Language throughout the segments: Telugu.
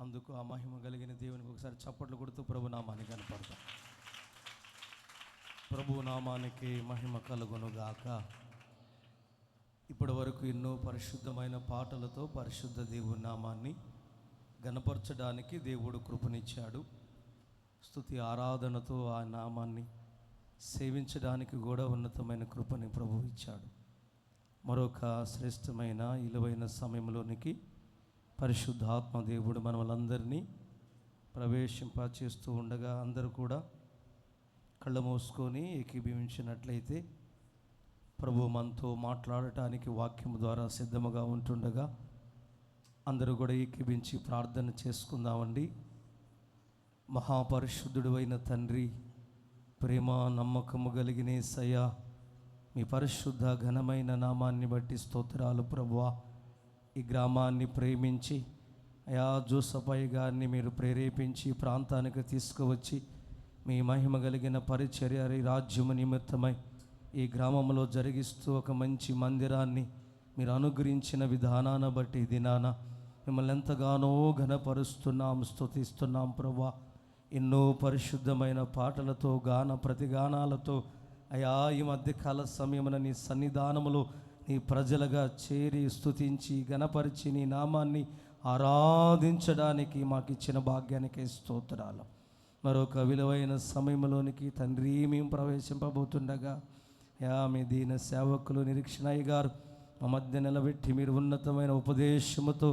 అందుకు ఆ మహిమ కలిగిన దేవునికి ఒకసారి చప్పట్లు కొడుతూ ప్రభు నామాన్ని కనపడతాం. ప్రభు నామానికి మహిమ కలుగునుగాక. ఇప్పటి వరకు ఎన్నో పరిశుద్ధమైన పాటలతో పరిశుద్ధ దేవుని నామాన్ని గణపరచడానికి దేవుడు కృపనిచ్చాడు. స్తుతి ఆరాధనతో ఆ నామాన్ని సేవించడానికి కూడా ఉన్నతమైన కృపని ప్రభు ఇచ్చాడు. మరొక శ్రేష్టమైన ఇలువైన సమయంలోనికి పరిశుద్ధాత్మ దేవుడు మనలందరినీ ప్రవేశింపచేస్తూ ఉండగా అందరూ కూడా కళ్ళు మూసుకొని ఏకీభవించినట్లయితే ప్రభు మనతో మాట్లాడటానికి వాక్యం ద్వారా సిద్ధముగా ఉంటుండగా అందరూ కూడా ఏకీభించి ప్రార్థన చేసుకుందామండి. మహాపరిశుద్ధుడు అయిన తండ్రి, ప్రేమ నమ్మకము కలిగిన యేసయ్యా, మీ పరిశుద్ధ ఘనమైన నామాన్ని బట్టి స్తోత్రాలు ప్రభువా. ఈ గ్రామాన్ని ప్రేమించి అయా జోసఫయ్య గారిని మీరు ప్రేరేపించి ప్రాంతానికి తీసుకువచ్చి మీ మహిమ కలిగిన పరిచర్య రాజ్యము నిమిత్తమై ఈ గ్రామంలో జరిగిస్తూ ఒక మంచి మందిరాన్ని మీరు అనుగ్రహించిన విధానాన్ని బట్టి దినాన మిమ్మల్ని ఎంతగానో ఘనపరుస్తున్నాం, స్తుతిస్తున్నాం ప్రభువా. ఎన్నో పరిశుద్ధమైన పాటలతో ప్రతిగానాలతో అయా ఈ మధ్యకాల సమయమున నీ సన్నిధానములో నీ ప్రజలుగా చేరి స్తుతించి ఘనపరిచి నీ నామాన్ని ఆరాధించడానికి మాకు ఇచ్చిన భాగ్యానికే స్తోత్రాలు. మరొక విలువైన సమయంలోనికి తండ్రి మేము ప్రవేశింపబోతుండగా యా మీ దీన సేవకులు నిరీక్షణయ్య గారు మా మధ్య నిలబెట్టి మీరు ఉన్నతమైన ఉపదేశముతో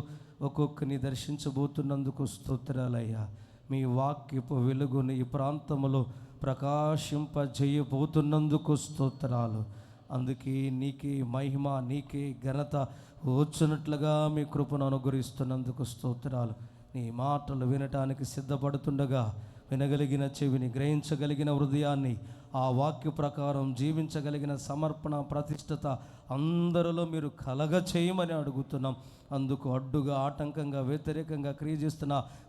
ఒక్కొక్కరిని దర్శించబోతున్నందుకు స్తోత్రాలయ్యా. మీ వాక్యపు వెలుగుని ఈ ప్రాంతంలో ప్రకాశింపజేయబోతున్నందుకు స్తోత్రాలు. అందుకే నీకే మహిమ, నీకే ఘనత వచ్చినట్లుగా మీ కృపను అనుగ్రహిస్తున్నందుకు స్తోత్రాలు. నీ మాటలు వినటానికి సిద్ధపడుతుండగా వినగలిగిన చెవిని, గ్రహించగలిగిన హృదయాన్ని, ఆ వాక్య ప్రకారం జీవించగలిగిన సమర్పణ ప్రతిష్టత అందరిలో మీరు కలగ చేయమని అడుగుతున్నాం. అందుకు అడ్డుగా, ఆటంకంగా, వ్యతిరేకంగా క్రియ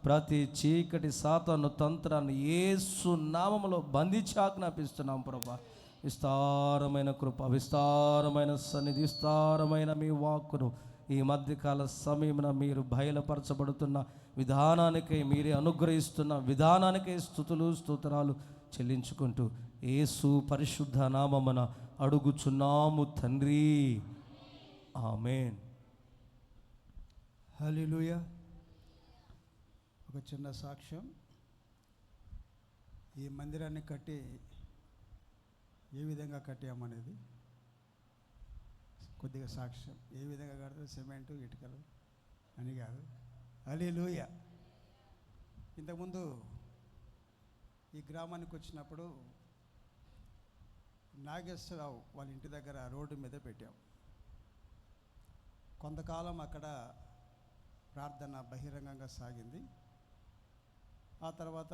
ప్రతి చీకటి సాతాను తంత్రాన్ని యేసు నామములో బంధించి ఆజ్ఞాపిస్తున్నాం ప్రభా. విస్తారమైన కృప, విస్తారమైన సన్నిధి, విస్తారమైన మీ వాక్కును ఈ మధ్యకాల సమయమున మీరు బయలుపరచబడుతున్న విధానానికై, మీరే అనుగ్రహిస్తున్న విధానానికై స్తుతులు స్తోత్రాలు చెల్లించుకుంటూ యేసు పరిశుద్ధ నామమున అడుగుచున్నాము తండ్రి, ఆమేన్. హల్లెలూయా. ఒక చిన్న సాక్ష్యం. ఈ మందిరాన్ని కట్టి ఏ విధంగా కట్టామనేది కొద్దిగా సాక్ష్యం. ఏ విధంగా కడితే సిమెంటు, ఇటుకలు అని కాదు. హల్లెలూయా. ఇంతకుముందు ఈ గ్రామానికి వచ్చినప్పుడు నాగేశ్వరరావు వాళ్ళ ఇంటి దగ్గర రోడ్డు మీద పెట్టాం. కొంతకాలం అక్కడ ప్రార్థన బహిరంగంగా సాగింది. ఆ తర్వాత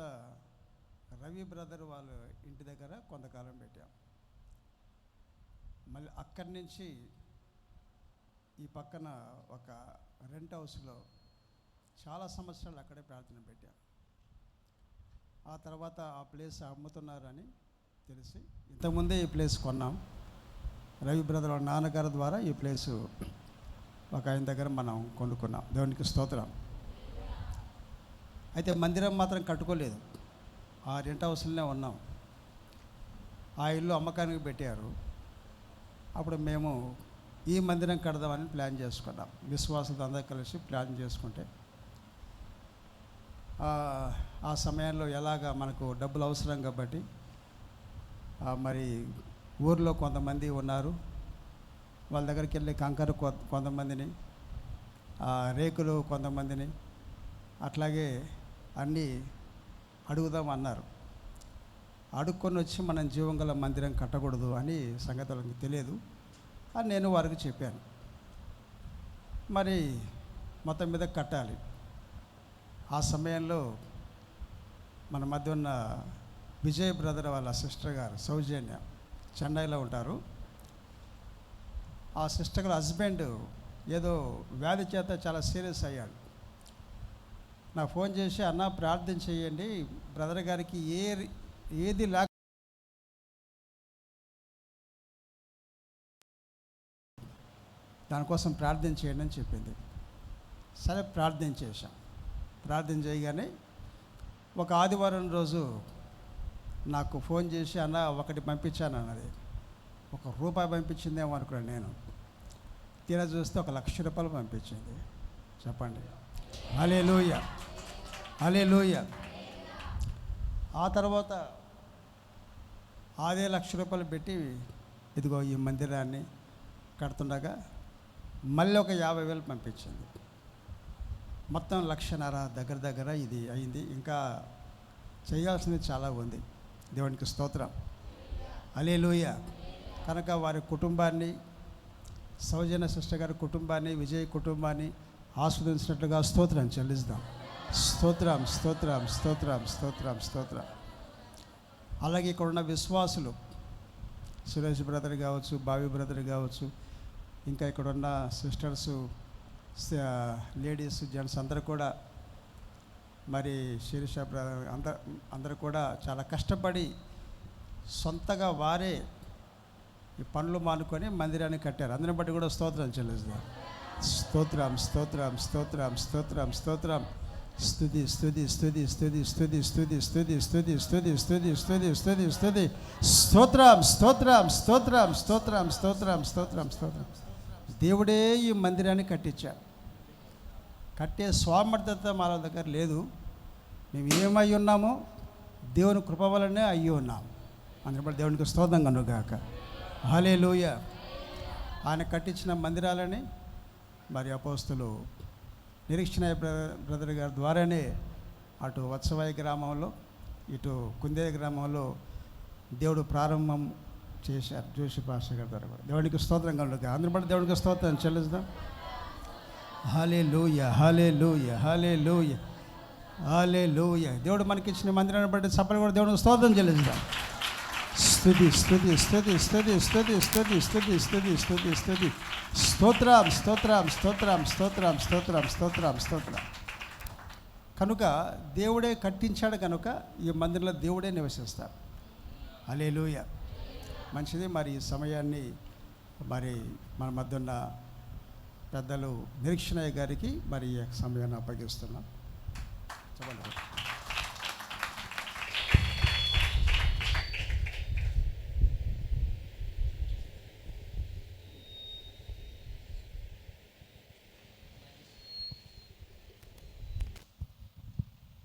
రవి బ్రదర్ వాళ్ళ ఇంటి దగ్గర కొంతకాలం పెట్టాం. మళ్ళీ అక్కడి నుంచి ఈ పక్కన ఒక రెంట్ హౌస్లో చాలా సంవత్సరాలు అక్కడే ప్రార్థన పెట్టాం. ఆ తర్వాత ఆ ప్లేస్ అమ్ముతున్నారని తెలిసి ఇంతకుముందే ఈ ప్లేస్ కొన్నాం. రవి బ్రదర్ వాళ్ళ నాన్నగారి ద్వారా ఈ ప్లేసు ఒక ఆయన దగ్గర మనం కొనుక్కున్నాం. దేవునికి స్తోత్రం. అయితే మందిరం మాత్రం కట్టుకోలేదు, ఆ రెంట్ హౌస్లోనే ఉన్నాం. ఆ ఇల్లు అమ్మకానికి పెట్టారు. అప్పుడు మేము ఈ మందిరం కడదామని ప్లాన్ చేసుకున్నాం. విశ్వాసులు అందరూ కలిసి ప్లాన్ చేసుకుంటే ఆ సమయంలో ఎలాగా మనకు డబ్బులు అవసరం కాబట్టి మరి ఊర్లో కొంతమంది ఉన్నారు, వాళ్ళ దగ్గరికి వెళ్ళి కంకర కొంతమందిని, రేకులు కొంతమందిని, అట్లాగే అన్నీ అడుగుదాం అన్నారు. అడుక్కొని వచ్చి మనం జీవంగల మందిరం కట్టకూడదు అని సంగతి వాళ్ళకి తెలియదు అని నేను వారికి చెప్పాను. మరి మొత్తం మీద కట్టాలి. ఆ సమయంలో మన మధ్య ఉన్న విజయ్ బ్రదర్ వాళ్ళ సిస్టర్ గారు సౌజన్య చెన్నైలో ఉంటారు. ఆ సిస్టర్ గారి హస్బెండ్ ఏదో వ్యాధి చేత చాలా సీరియస్ అయ్యాడు. నాకు ఫోన్ చేసి, అన్న ప్రార్థన చేయండి, బ్రదర్ గారికి ఏది లేక దానికోసం ప్రార్థన చేయండి అని చెప్పింది. సరే ప్రార్థన చేశాం. ప్రార్థన చేయగానే ఒక ఆదివారం రోజు నాకు ఫోన్ చేసి, అన్న ఒకటి పంపించాను అన్నది. ₹1 పంపించిందేమో అనుకున్నాను నేను. తీరా చూస్తే ₹1,00,000 పంపించింది. చెప్పండి, హల్లెలూయా, హల్లెలూయా. ఆ తర్వాత అదే ₹1,00,000 పెట్టి ఇదిగో ఈ మందిరాన్ని కడుతుండగా మళ్ళీ ఒక 50,000 పంపించింది. మొత్తం 1,50,000 దగ్గర ఇది అయింది. ఇంకా చేయాల్సింది చాలా ఉంది. దేవునికి స్తోత్రం, హల్లెలూయా. కనుక వారి కుటుంబాన్ని, సౌజన్య సిస్టర్ గారి కుటుంబాన్ని, విజయ్ కుటుంబాన్ని ఆస్వాదించినట్లుగా స్తోత్రం చెల్లిస్తాం. స్తోత్రం, స్తోత్రం, స్తోత్రం, స్తోత్రం, స్తోత్రం. అలాగే ఇక్కడ ఉన్న విశ్వాసులు, సురేష్ బ్రదర్ కావచ్చు, బావి బ్రదర్ కావచ్చు, ఇంకా ఇక్కడ ఉన్న సిస్టర్సు, లేడీస్, జెంట్స్ అందరూ కూడా, మరి శిరీష బ్రదర్ అందరూ కూడా చాలా కష్టపడి సొంతగా వారే ఈ పనులు మానుకొని మందిరాన్ని కట్టారు. అందరిని బట్టి కూడా స్తోత్రం చెల్లిస్తాం. స్తోత్రం, స్తోత్రం, స్తోత్రం, స్తోత్రం, స్తోత్రం. స్తుతి, స్తుతి, స్తుతి, స్తుతి, స్తుతి, స్తుతి, స్తుతి, స్తుతి, స్తుతి, స్తుతి, స్తుతి, స్తుతి, స్తుతి. స్తోత్రం, స్తోత్రం, స్తోత్రం, స్తోత్రం, స్తోత్రం, స్తోత్రం, స్తోత్రం. దేవుడే ఈ మందిరాన్ని కట్టించాడు. కట్టే స్వామర్థత మన దగ్గర లేదు. మేము ఏమై ఉన్నామో దేవుని కృప వలనే అయ్యి ఉన్నాము. అందుకని దేవునికి స్తోత్రం కనుగాక, హల్లెలూయా. ఆయన కట్టించిన మందిరాలని మరి అపోస్తులు నిరీక్షణ బ్రదర్ గారి ద్వారానే అటు వత్సవాయి గ్రామంలో, ఇటు కుందేరు గ్రామంలో దేవుడు ప్రారంభం చేశారు. జోషి పాస్టర్ గారి ద్వారా కూడా దేవునికి స్తోత్రం కలుగుగా. అందరి బట్టి దేవునికి స్తోత్రం చెల్లిస్తాం. హల్లెలూయా, హల్లెలూయా, హల్లెలూయా, హల్లెలూయా. దేవుడు మనకి ఇచ్చిన మందిరాన్ని బట్టి చప్పలు కూడా దేవునికి స్తోత్రం చెల్లిస్తాం. స్తుతి, స్తుతి, స్తుతి, స్తుతి, స్తుతి, స్తుతి, స్తుతి, స్తుతి, స్తుతి, స్తుతి. స్తోత్రం, స్తోత్రం, స్తోత్రం, స్తోత్రం, స్తోత్రం, స్తోత్రం, స్తోత్రం. కనుక దేవుడే కట్టించాడు కనుక ఈ మందిరంలో దేవుడే నివసిస్తాడు. హల్లెలూయా. మంచిది. మరి ఈ సమయాన్ని మరి మన మధ్య ఉన్న పెద్దలు నిరీక్షణయ్య గారికి మరి ఈ సమయాన్ని అప్పగిస్తున్నాం. చెప్పండి.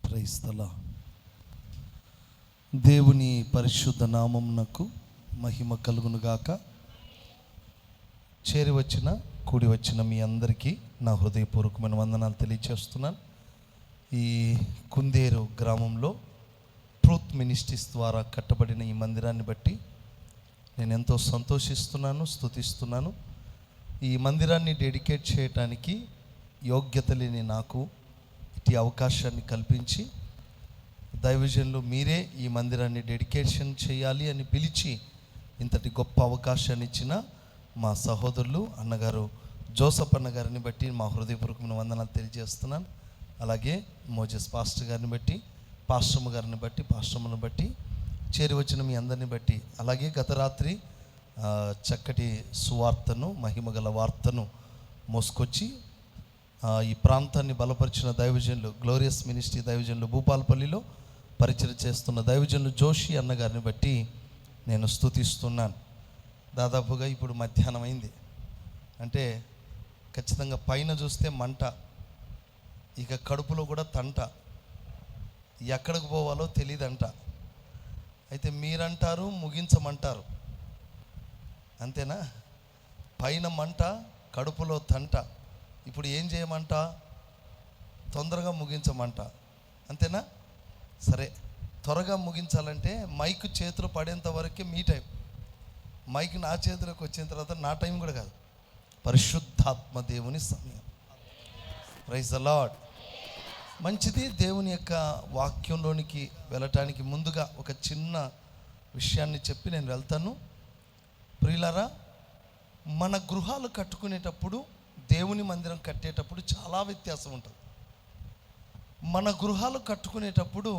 Praise the Lord. దేవుని పరిశుద్ధ నామమునకు మహిమ కలుగునుగాక. చేరి వచ్చిన, కూడి వచ్చిన మీ అందరికీ నా హృదయపూర్వకమైన వందనాలు తెలియచేస్తున్నాను. ఈ కుందేరు గ్రామంలో ట్రూత్ మినిస్ట్రీస్ ద్వారా కట్టబడిన ఈ మందిరాన్ని బట్టి నేను ఎంతో సంతోషిస్తున్నాను, స్తుతిస్తున్నాను. ఈ మందిరాన్ని డెడికేట్ చేయడానికి యోగ్యత లేని నాకు ఇటు అవకాశాన్ని కల్పించి, దైవజనులు మీరే ఈ మందిరాన్ని డెడికేషన్ చేయాలి అని పిలిచి ఇంతటి గొప్ప అవకాశాన్ని ఇచ్చిన మా సహోదరులు అన్నగారు జోసఫ్ అన్నగారిని బట్టి మా హృదయపూర్వకమైన వందనాలు తెలియజేస్తున్నాను. అలాగే మోజెస్ పాస్టర్ గారిని బట్టి, పాస్టమ్మ గారిని బట్టి, పాస్టమ్మను బట్టి, చేరి వచ్చిన మీ అందరిని బట్టి, అలాగే గత రాత్రి చక్కటి సువార్తను, మహిమగల వార్తను మోసుకొచ్చి ఈ ప్రాంతాన్ని బలపరిచిన దైవజనులు, గ్లోరియస్ మినిస్ట్రీ దైవజనులు భూపాలపల్లిలో పరిచయం చేస్తున్న దైవజనులు జోషి అన్నగారిని బట్టి నేను స్తుతిస్తున్నాను. దాదాపుగా ఇప్పుడు మధ్యాహ్నం అయింది అంటే ఖచ్చితంగా పైన చూస్తే మంట, ఇక కడుపులో కూడా తంట, ఎక్కడికి పోవాలో తెలియదంట. అయితే మీరంటారు ముగించమంటారు, అంతేనా? పైన మంట, కడుపులో తంట. ఇప్పుడు ఏం చేయమంట? తొందరగా ముగించమంట, అంతేనా? సరే, త్వరగా ముగించాలంటే మైక్ చేతులు పడేంత వరకే మీ టైం. మైక్ నా చేతిలోకి వచ్చిన తర్వాత నా టైం కూడా కాదు, పరిశుద్ధాత్మ దేవుని సమయం. Praise the Lord. మంచిది. దేవుని యొక్క వాక్యంలోనికి వెళ్ళటానికి ముందుగా ఒక చిన్న విషయాన్ని చెప్పి నేను వెళ్తాను. ప్రియులారా, మన గృహాలు కట్టుకునేటప్పుడు, దేవుని మందిరం కట్టేటప్పుడు చాలా వ్యత్యాసం ఉంటుంది. మన గృహాలు కట్టుకునేటప్పుడు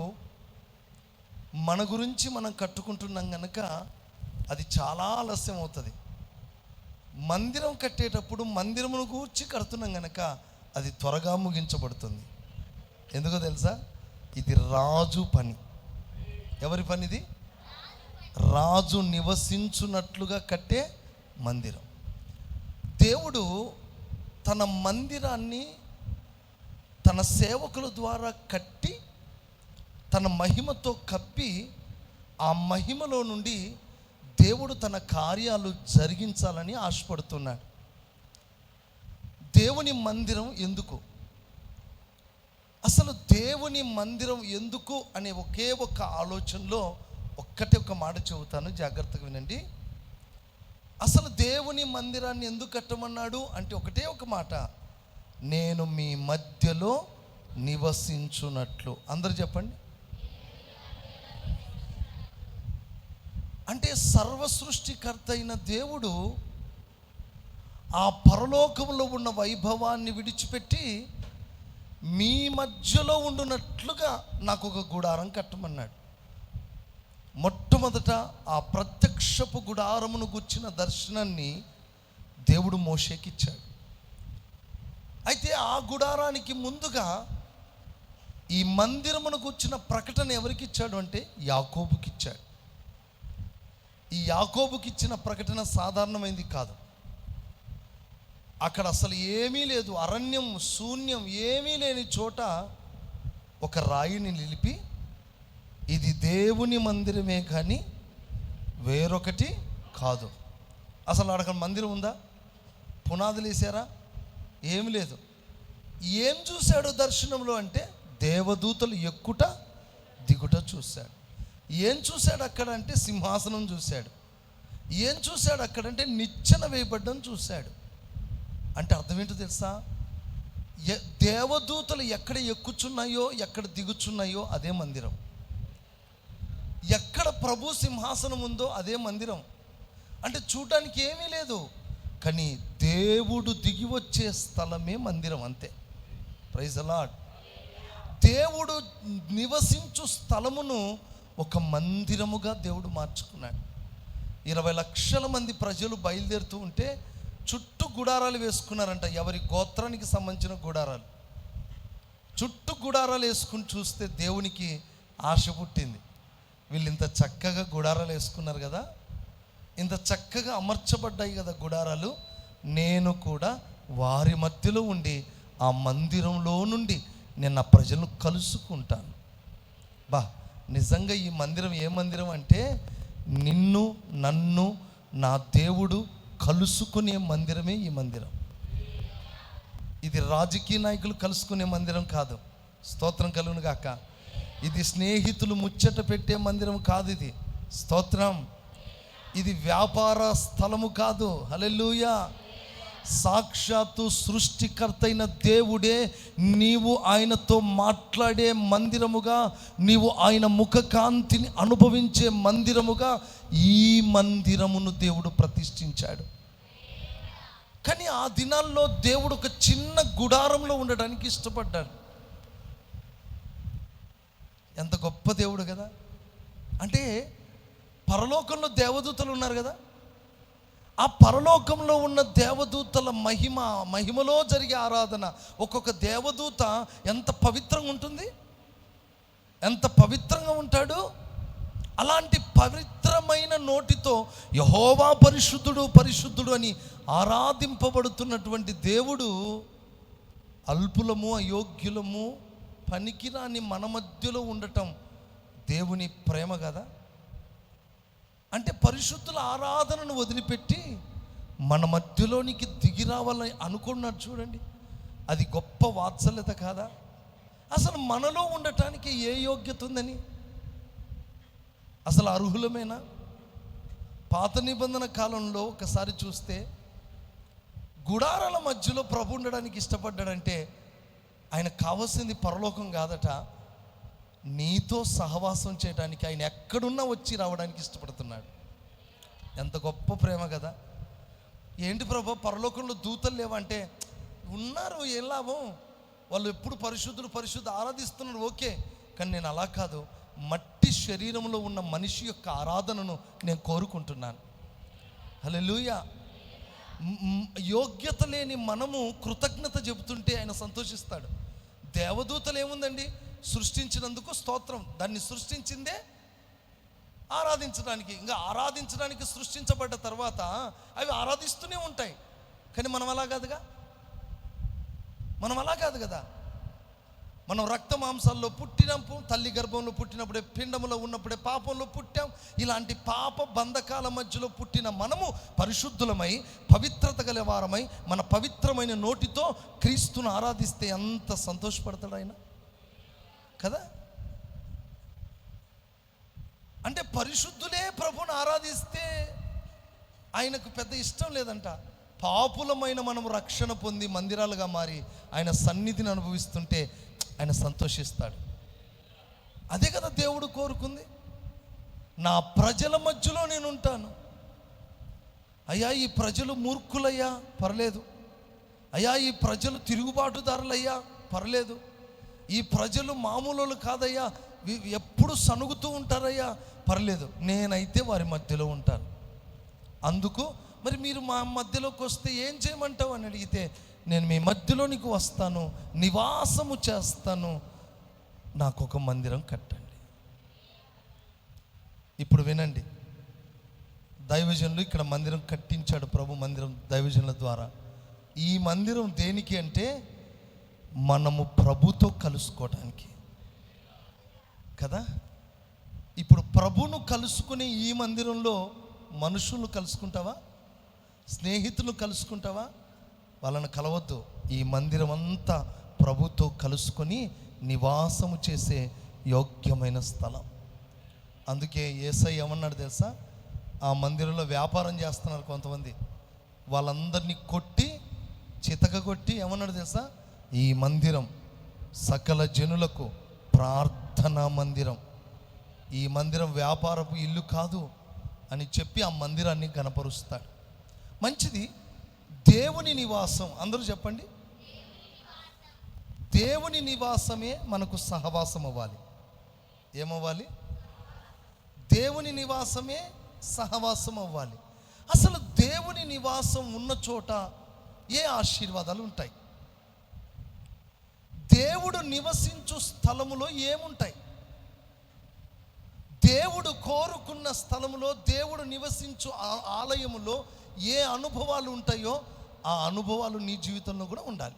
మన గురించి మనం కట్టుకుంటున్నాం కనుక అది చాలా ఆలస్యం అవుతుంది. మందిరం కట్టేటప్పుడు మందిరమును గూర్చి కడుతున్నాం కనుక అది త్వరగా ముగించబడుతుంది. ఎందుకో తెలుసా? ఇది రాజు పని. ఎవరి పని ఇది? రాజు నివసించున్నట్లుగా కట్టే మందిరం. దేవుడు తన మందిరాన్ని తన సేవకుల ద్వారా కట్టి తన మహిమతో కప్పి ఆ మహిమలో నుండి దేవుడు తన కార్యాలు జరిగించాలని ఆశపడుతున్నాడు. దేవుని మందిరం ఎందుకు? అసలు దేవుని మందిరం ఎందుకు అనే ఒకే ఒక ఆలోచనలో ఒక మాట చెబుతాను, జాగ్రత్తగా వినండి. అసలు దేవుని మందిరాన్ని ఎందుకు కట్టమన్నాడు అంటే ఒకటే ఒక మాట, నేను మీ మధ్యలో నివసించున్నట్లు. అందరూ చెప్పండి. అంటే సర్వ సృష్టికర్త అయిన దేవుడు ఆ పరలోకంలో ఉన్న వైభవాన్ని విడిచిపెట్టి మీ మధ్యలో ఉండునట్లుగా నాకు ఒక గుడారం కట్టమన్నాడు. మొట్టమొదట ఆ ప్రత్యక్షపు గుడారమును గుర్చిన దర్శనాన్ని దేవుడు మోషేకి ఇచ్చాడు. అయితే ఆ గుడారానికి ముందుగా ఈ మందిరమును గుర్చిన ప్రకటన ఎవరికి ఇచ్చాడు అంటే యాకోబుకి ఇచ్చాడు. ఈ యాకోబుకి ఇచ్చిన ప్రకటన సాధారణమైంది కాదు. అక్కడ అసలు ఏమీ లేదు, అరణ్యం, శూన్యం, ఏమీ లేని చోట ఒక రాయిని నిలిపి ఇది దేవుని మందిరమే కానీ వేరొకటి కాదు. అసలు అక్కడ మందిరం ఉందా? పునాదులు వేసారా? ఏమి లేదు. ఏం చూశాడు దర్శనంలో అంటే దేవదూతలు ఎక్కుట దిగుట చూశాడు. ఏం చూశాడు అక్కడ అంటే సింహాసనం చూశాడు. ఏం చూశాడు అక్కడంటే నిచ్చెన వేయబడ్డం చూశాడు. అంటే అర్థం ఏంటో తెలుసా? దేవదూతలు ఎక్కడ ఎక్కుచున్నాయో ఎక్కడ దిగుచున్నాయో అదే మందిరం. ఎక్కడ ప్రభు సింహాసనం ఉందో అదే మందిరం. అంటే చూడడానికి ఏమీ లేదు, కానీ దేవుడు దిగి వచ్చే స్థలమే మందిరం, అంతే. Praise the Lord. దేవుడు నివసించు స్థలమును ఒక మందిరముగా దేవుడు మార్చుకున్నాడు. 20 లక్షల మంది ప్రజలు బయలుదేరుతూ ఉంటే చుట్టూ గుడారాలు వేసుకున్నారంట. ఎవరి గోత్రానికి సంబంధించిన గుడారాలు. చుట్టూ గుడారాలు వేసుకుని చూస్తే దేవునికి ఆశ పుట్టింది. వీళ్ళు ఇంత చక్కగా గుడారాలు వేసుకున్నారు కదా, ఇంత చక్కగా అమర్చబడ్డాయి కదా గుడారాలు, నేను కూడా వారి మధ్యలో ఉండి ఆ మందిరంలో నుండి నేను నా ప్రజలను కలుసుకుంటాను. నిజంగా ఈ మందిరం ఏ మందిరం అంటే నిన్ను నన్ను నా దేవుడు కలుసుకునే మందిరమే ఈ మందిరం. ఇది రాజకీయ నాయకులు కలుసుకునే మందిరం కాదు. స్తోత్రం కలుగును గాక. ఇది స్నేహితులు ముచ్చట పెట్టే మందిరం కాదు. ఇది స్తోత్రం. ఇది వ్యాపార స్థలము కాదు. హల్లెలూయా. సాక్షాత్తు సృష్టికర్త అయిన దేవుడే నీవు ఆయనతో మాట్లాడే మందిరముగా, నీవు ఆయన ముఖకాంతిని అనుభవించే మందిరముగా ఈ మందిరమును దేవుడు ప్రతిష్ఠించాడు. కానీ ఆ దినాల్లో దేవుడు ఒక చిన్న గుడారంలో ఉండడానికి ఇష్టపడ్డాడు. ఎంత గొప్ప దేవుడు కదా. అంటే పరలోకంలో దేవదూతలు ఉన్నారు కదా, ఆ పరలోకంలో ఉన్న దేవదూతల మహిమలో జరిగే ఆరాధన, ఒక్కొక్క దేవదూత ఎంత పవిత్రంగా ఉంటుంది, ఎంత పవిత్రంగా ఉంటాడు. అలాంటి పవిత్రమైన నోటితో యెహోవా పరిశుద్ధుడు పరిశుద్ధుడు అని ఆరాధింపబడుతున్నటువంటి దేవుడు అల్పులము అయోగ్యులము పనికిరాని మన మధ్యలో ఉండటం దేవుని ప్రేమ కదా. అంటే పరిశుద్ధుల ఆరాధనను వదిలిపెట్టి మన మధ్యలోనికి దిగి రావాలని అనుకున్నాడు చూడండి. అది గొప్ప వాత్సల్యత కాదా? అసలు మనలో ఉండటానికి ఏ యోగ్యత ఉందని? అసలు అర్హులమేనా? పాత నిబంధన కాలంలో ఒకసారి చూస్తే గుడారాల మధ్యలో ప్రభు ఉండడానికి ఇష్టపడ్డాడంటే ఆయన కావాల్సింది పరలోకం కాదట, నీతో సహవాసం చేయడానికి ఆయన ఎక్కడున్నా వచ్చి రావడానికి ఇష్టపడుతున్నాడు. ఎంత గొప్ప ప్రేమ కదా. ఏంటి ప్రభు పరలోకంలో దూతలు లేవంటే, ఉన్నారు, ఏం లాభం, వాళ్ళు ఎప్పుడు పరిశుద్ధులు ఆరాధిస్తున్నారు, ఓకే, కానీ నేను అలా కాదు, మట్టి శరీరంలో ఉన్న మనిషి యొక్క ఆరాధనను నేను కోరుకుంటున్నాను. హల్లెలూయా. యోగ్యత లేని మనము కృతజ్ఞత చెబుతుంటే ఆయన సంతోషిస్తాడు. దేవదూతలు ఏముందండి, సృష్టించినందుకు స్తోత్రం. దాన్ని సృష్టించిందే ఆరాధించడానికి. ఇంకా ఆరాధించడానికి సృష్టించబడ్డ తర్వాత అవి ఆరాధిస్తూనే ఉంటాయి. కానీ మనం అలా కాదుగా, మనం రక్త మాంసాల్లో పుట్టినప్పుడు, తల్లి గర్భంలో పుట్టినప్పుడే, పిండములో ఉన్నప్పుడే పాపంలో పుట్టాం. ఇలాంటి పాప బంధకాల మధ్యలో పుట్టిన మనము పరిశుద్ధులమై పవిత్రత గల వారమై మన పవిత్రమైన నోటితో క్రీస్తును ఆరాధిస్తే ఎంత సంతోషపడతాడు ఆయన కదా. అంటే పరిశుద్ధులే ప్రభుని ఆరాధిస్తే ఆయనకు పెద్ద ఇష్టం లేదంట. పాపులమైన మనం రక్షణ పొంది మందిరాలుగా మారి ఆయన సన్నిధిని అనుభవిస్తుంటే ఆయన సంతోషిస్తాడు. అదే కదా దేవుడు కోరుకుంది. నా ప్రజల మధ్యలో నేను ఉంటాను. అయ్యా ఈ ప్రజలు మూర్ఖులయ్యా, పర్లేదు. అయ్యా ఈ ప్రజలు తిరుగుబాటుదారులయ్యా, పర్లేదు. ఈ ప్రజలు మామూలు కాదయ్యా, ఎప్పుడు సనుగుతూ ఉంటారయ్యా, పర్లేదు. నేనైతే వారి మధ్యలో ఉంటాను. అందుకు మరి మీరు మా మధ్యలోకి వస్తే ఏం చేయమంటావు అని అడిగితే, నేను మీ మధ్యలోనికి వస్తాను, నివాసము చేస్తాను, నాకు ఒక మందిరం కట్టండి. ఇప్పుడు వినండి, దైవజనులు ఇక్కడ మందిరం కట్టించాడు ప్రభు, మందిరం దైవజనుల ద్వారా. ఈ మందిరం దేనికి అంటే మనము ప్రభుతో కలుసుకోవడానికి కదా. ఇప్పుడు ప్రభును కలుసుకునే ఈ మందిరంలో మనుషులు కలుసుకుంటావా, స్నేహితులు కలుసుకుంటావా? వాళ్ళని కలవద్దు. ఈ మందిరం అంతా ప్రభుతో కలుసుకొని నివాసము చేసే యోగ్యమైన స్థలం. అందుకే యేసయ్య ఏమన్నాడు తెలుసా, ఆ మందిరంలో వ్యాపారం చేస్తున్నారు కొంతమంది, వాళ్ళందరినీ కొట్టి చితకగొట్టి ఏమన్నాడు తెలుసా, ఈ మందిరం సకల జనులకు ప్రార్థనా మందిరం, ఈ మందిరం వ్యాపారపు ఇల్లు కాదు అని చెప్పి ఆ మందిరాన్ని గణపరుస్తాడు. మంచిది. దేవుని నివాసం, అందరూ చెప్పండి, దేవుని నివాసమే మనకు సహవాసం అవ్వాలి. ఏమవ్వాలి? దేవుని నివాసమే సహవాసం అవ్వాలి. అసలు దేవుని నివాసం ఉన్న చోట ఏ ఆశీర్వాదాలు ఉంటాయి? దేవుడు నివసించు స్థలములో ఏముంటాయి? దేవుడు కోరుకున్న స్థలములో, దేవుడు నివసించు ఆలయములో ఏ అనుభవాలు ఉంటాయో ఆ అనుభవాలు నీ జీవితంలో కూడా ఉండాలి.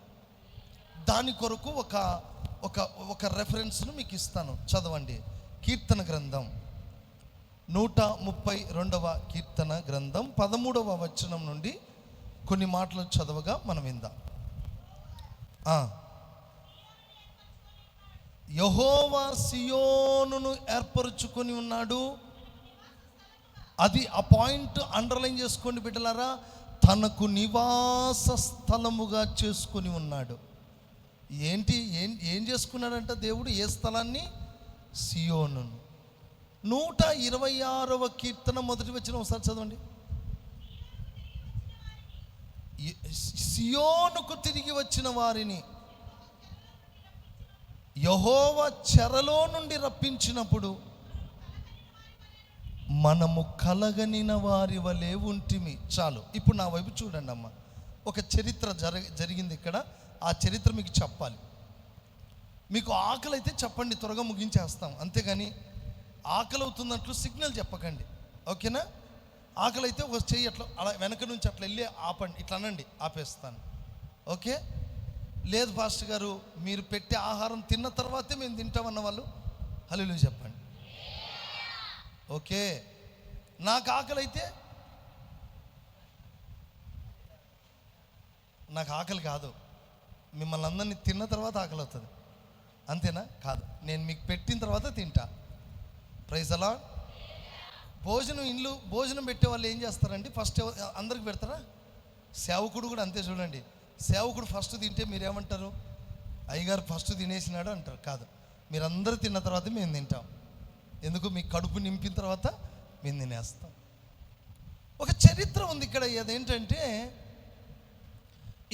దాని కొరకు ఒక రెఫరెన్స్ను మీకు ఇస్తాను, చదవండి. కీర్తన గ్రంథం 132వ కీర్తన గ్రంథం 13వ వచనం నుండి కొన్ని మాటలు చదవగా మనం విందాం. యెహోవా సియోనును ఏర్పరచుకొని ఉన్నాడు. అది ఆ పాయింట్ అండర్లైన్ చేసుకోండి బిడ్డలారా. తనకు నివాస స్థలముగా చేసుకొని ఉన్నాడు. ఏం చేసుకున్నాడంట దేవుడు? ఏ స్థలాన్ని? సియోనును. 126వ కీర్తన మొదటి వచనం ఒకసారి చదవండి. సియోనుకు తిరిగి వచ్చిన వారిని యెహోవా చెరలో నుండి రప్పించినప్పుడు మనము కలగనిన వారి వలె ఉంటిమి. చాలు. ఇప్పుడు నా వైపు చూడండి అమ్మ. ఒక చరిత్ర జరిగింది ఇక్కడ. ఆ చరిత్ర మీకు చెప్పాలి. మీకు ఆకలి అయితే చెప్పండి, త్వరగా ముగించేస్తాం. అంతేగాని ఆకలి అవుతున్నట్లు సిగ్నల్ చెప్పకండి, ఓకేనా? ఆకలి అయితే ఒక చెయ్యి అట్లా అలా వెనక నుంచి అట్లా వెళ్ళి ఆపండి, ఇట్లా అనండి, ఆపేస్తాను, ఓకే? లేదు పాస్టర్ గారు, మీరు పెట్టే ఆహారం తిన్న తర్వాతే మేము తింటామన్న వాళ్ళు హల్లెలూయా చెప్పండి, ఓకే? నాకు ఆకలి అయితే నాకు ఆకలి కాదు, మిమ్మల్ని అందరినీ తిన్న తర్వాత ఆకలి అవుతుంది, అంతేనా? కాదు, నేను మీకు పెట్టిన తర్వాత తింటా. Praise the Lord. భోజనం పెట్టే వాళ్ళు ఏం చేస్తారండి? ఫస్ట్ అందరికి పెడతారా? సేవకుడు కూడా అంతే. చూడండి, సేవకుడు ఫస్ట్ తింటే మీరేమంటారు? అయ్యగారు ఫస్ట్ తినేసినాడు అంటారు. కాదు, మీరందరూ తిన్న తర్వాత మేము తింటాం. ఎందుకు? మీ కడుపు నింపిన తర్వాత మేము తినేస్తాం. ఒక చరిత్ర ఉంది ఇక్కడ. అదేంటంటే,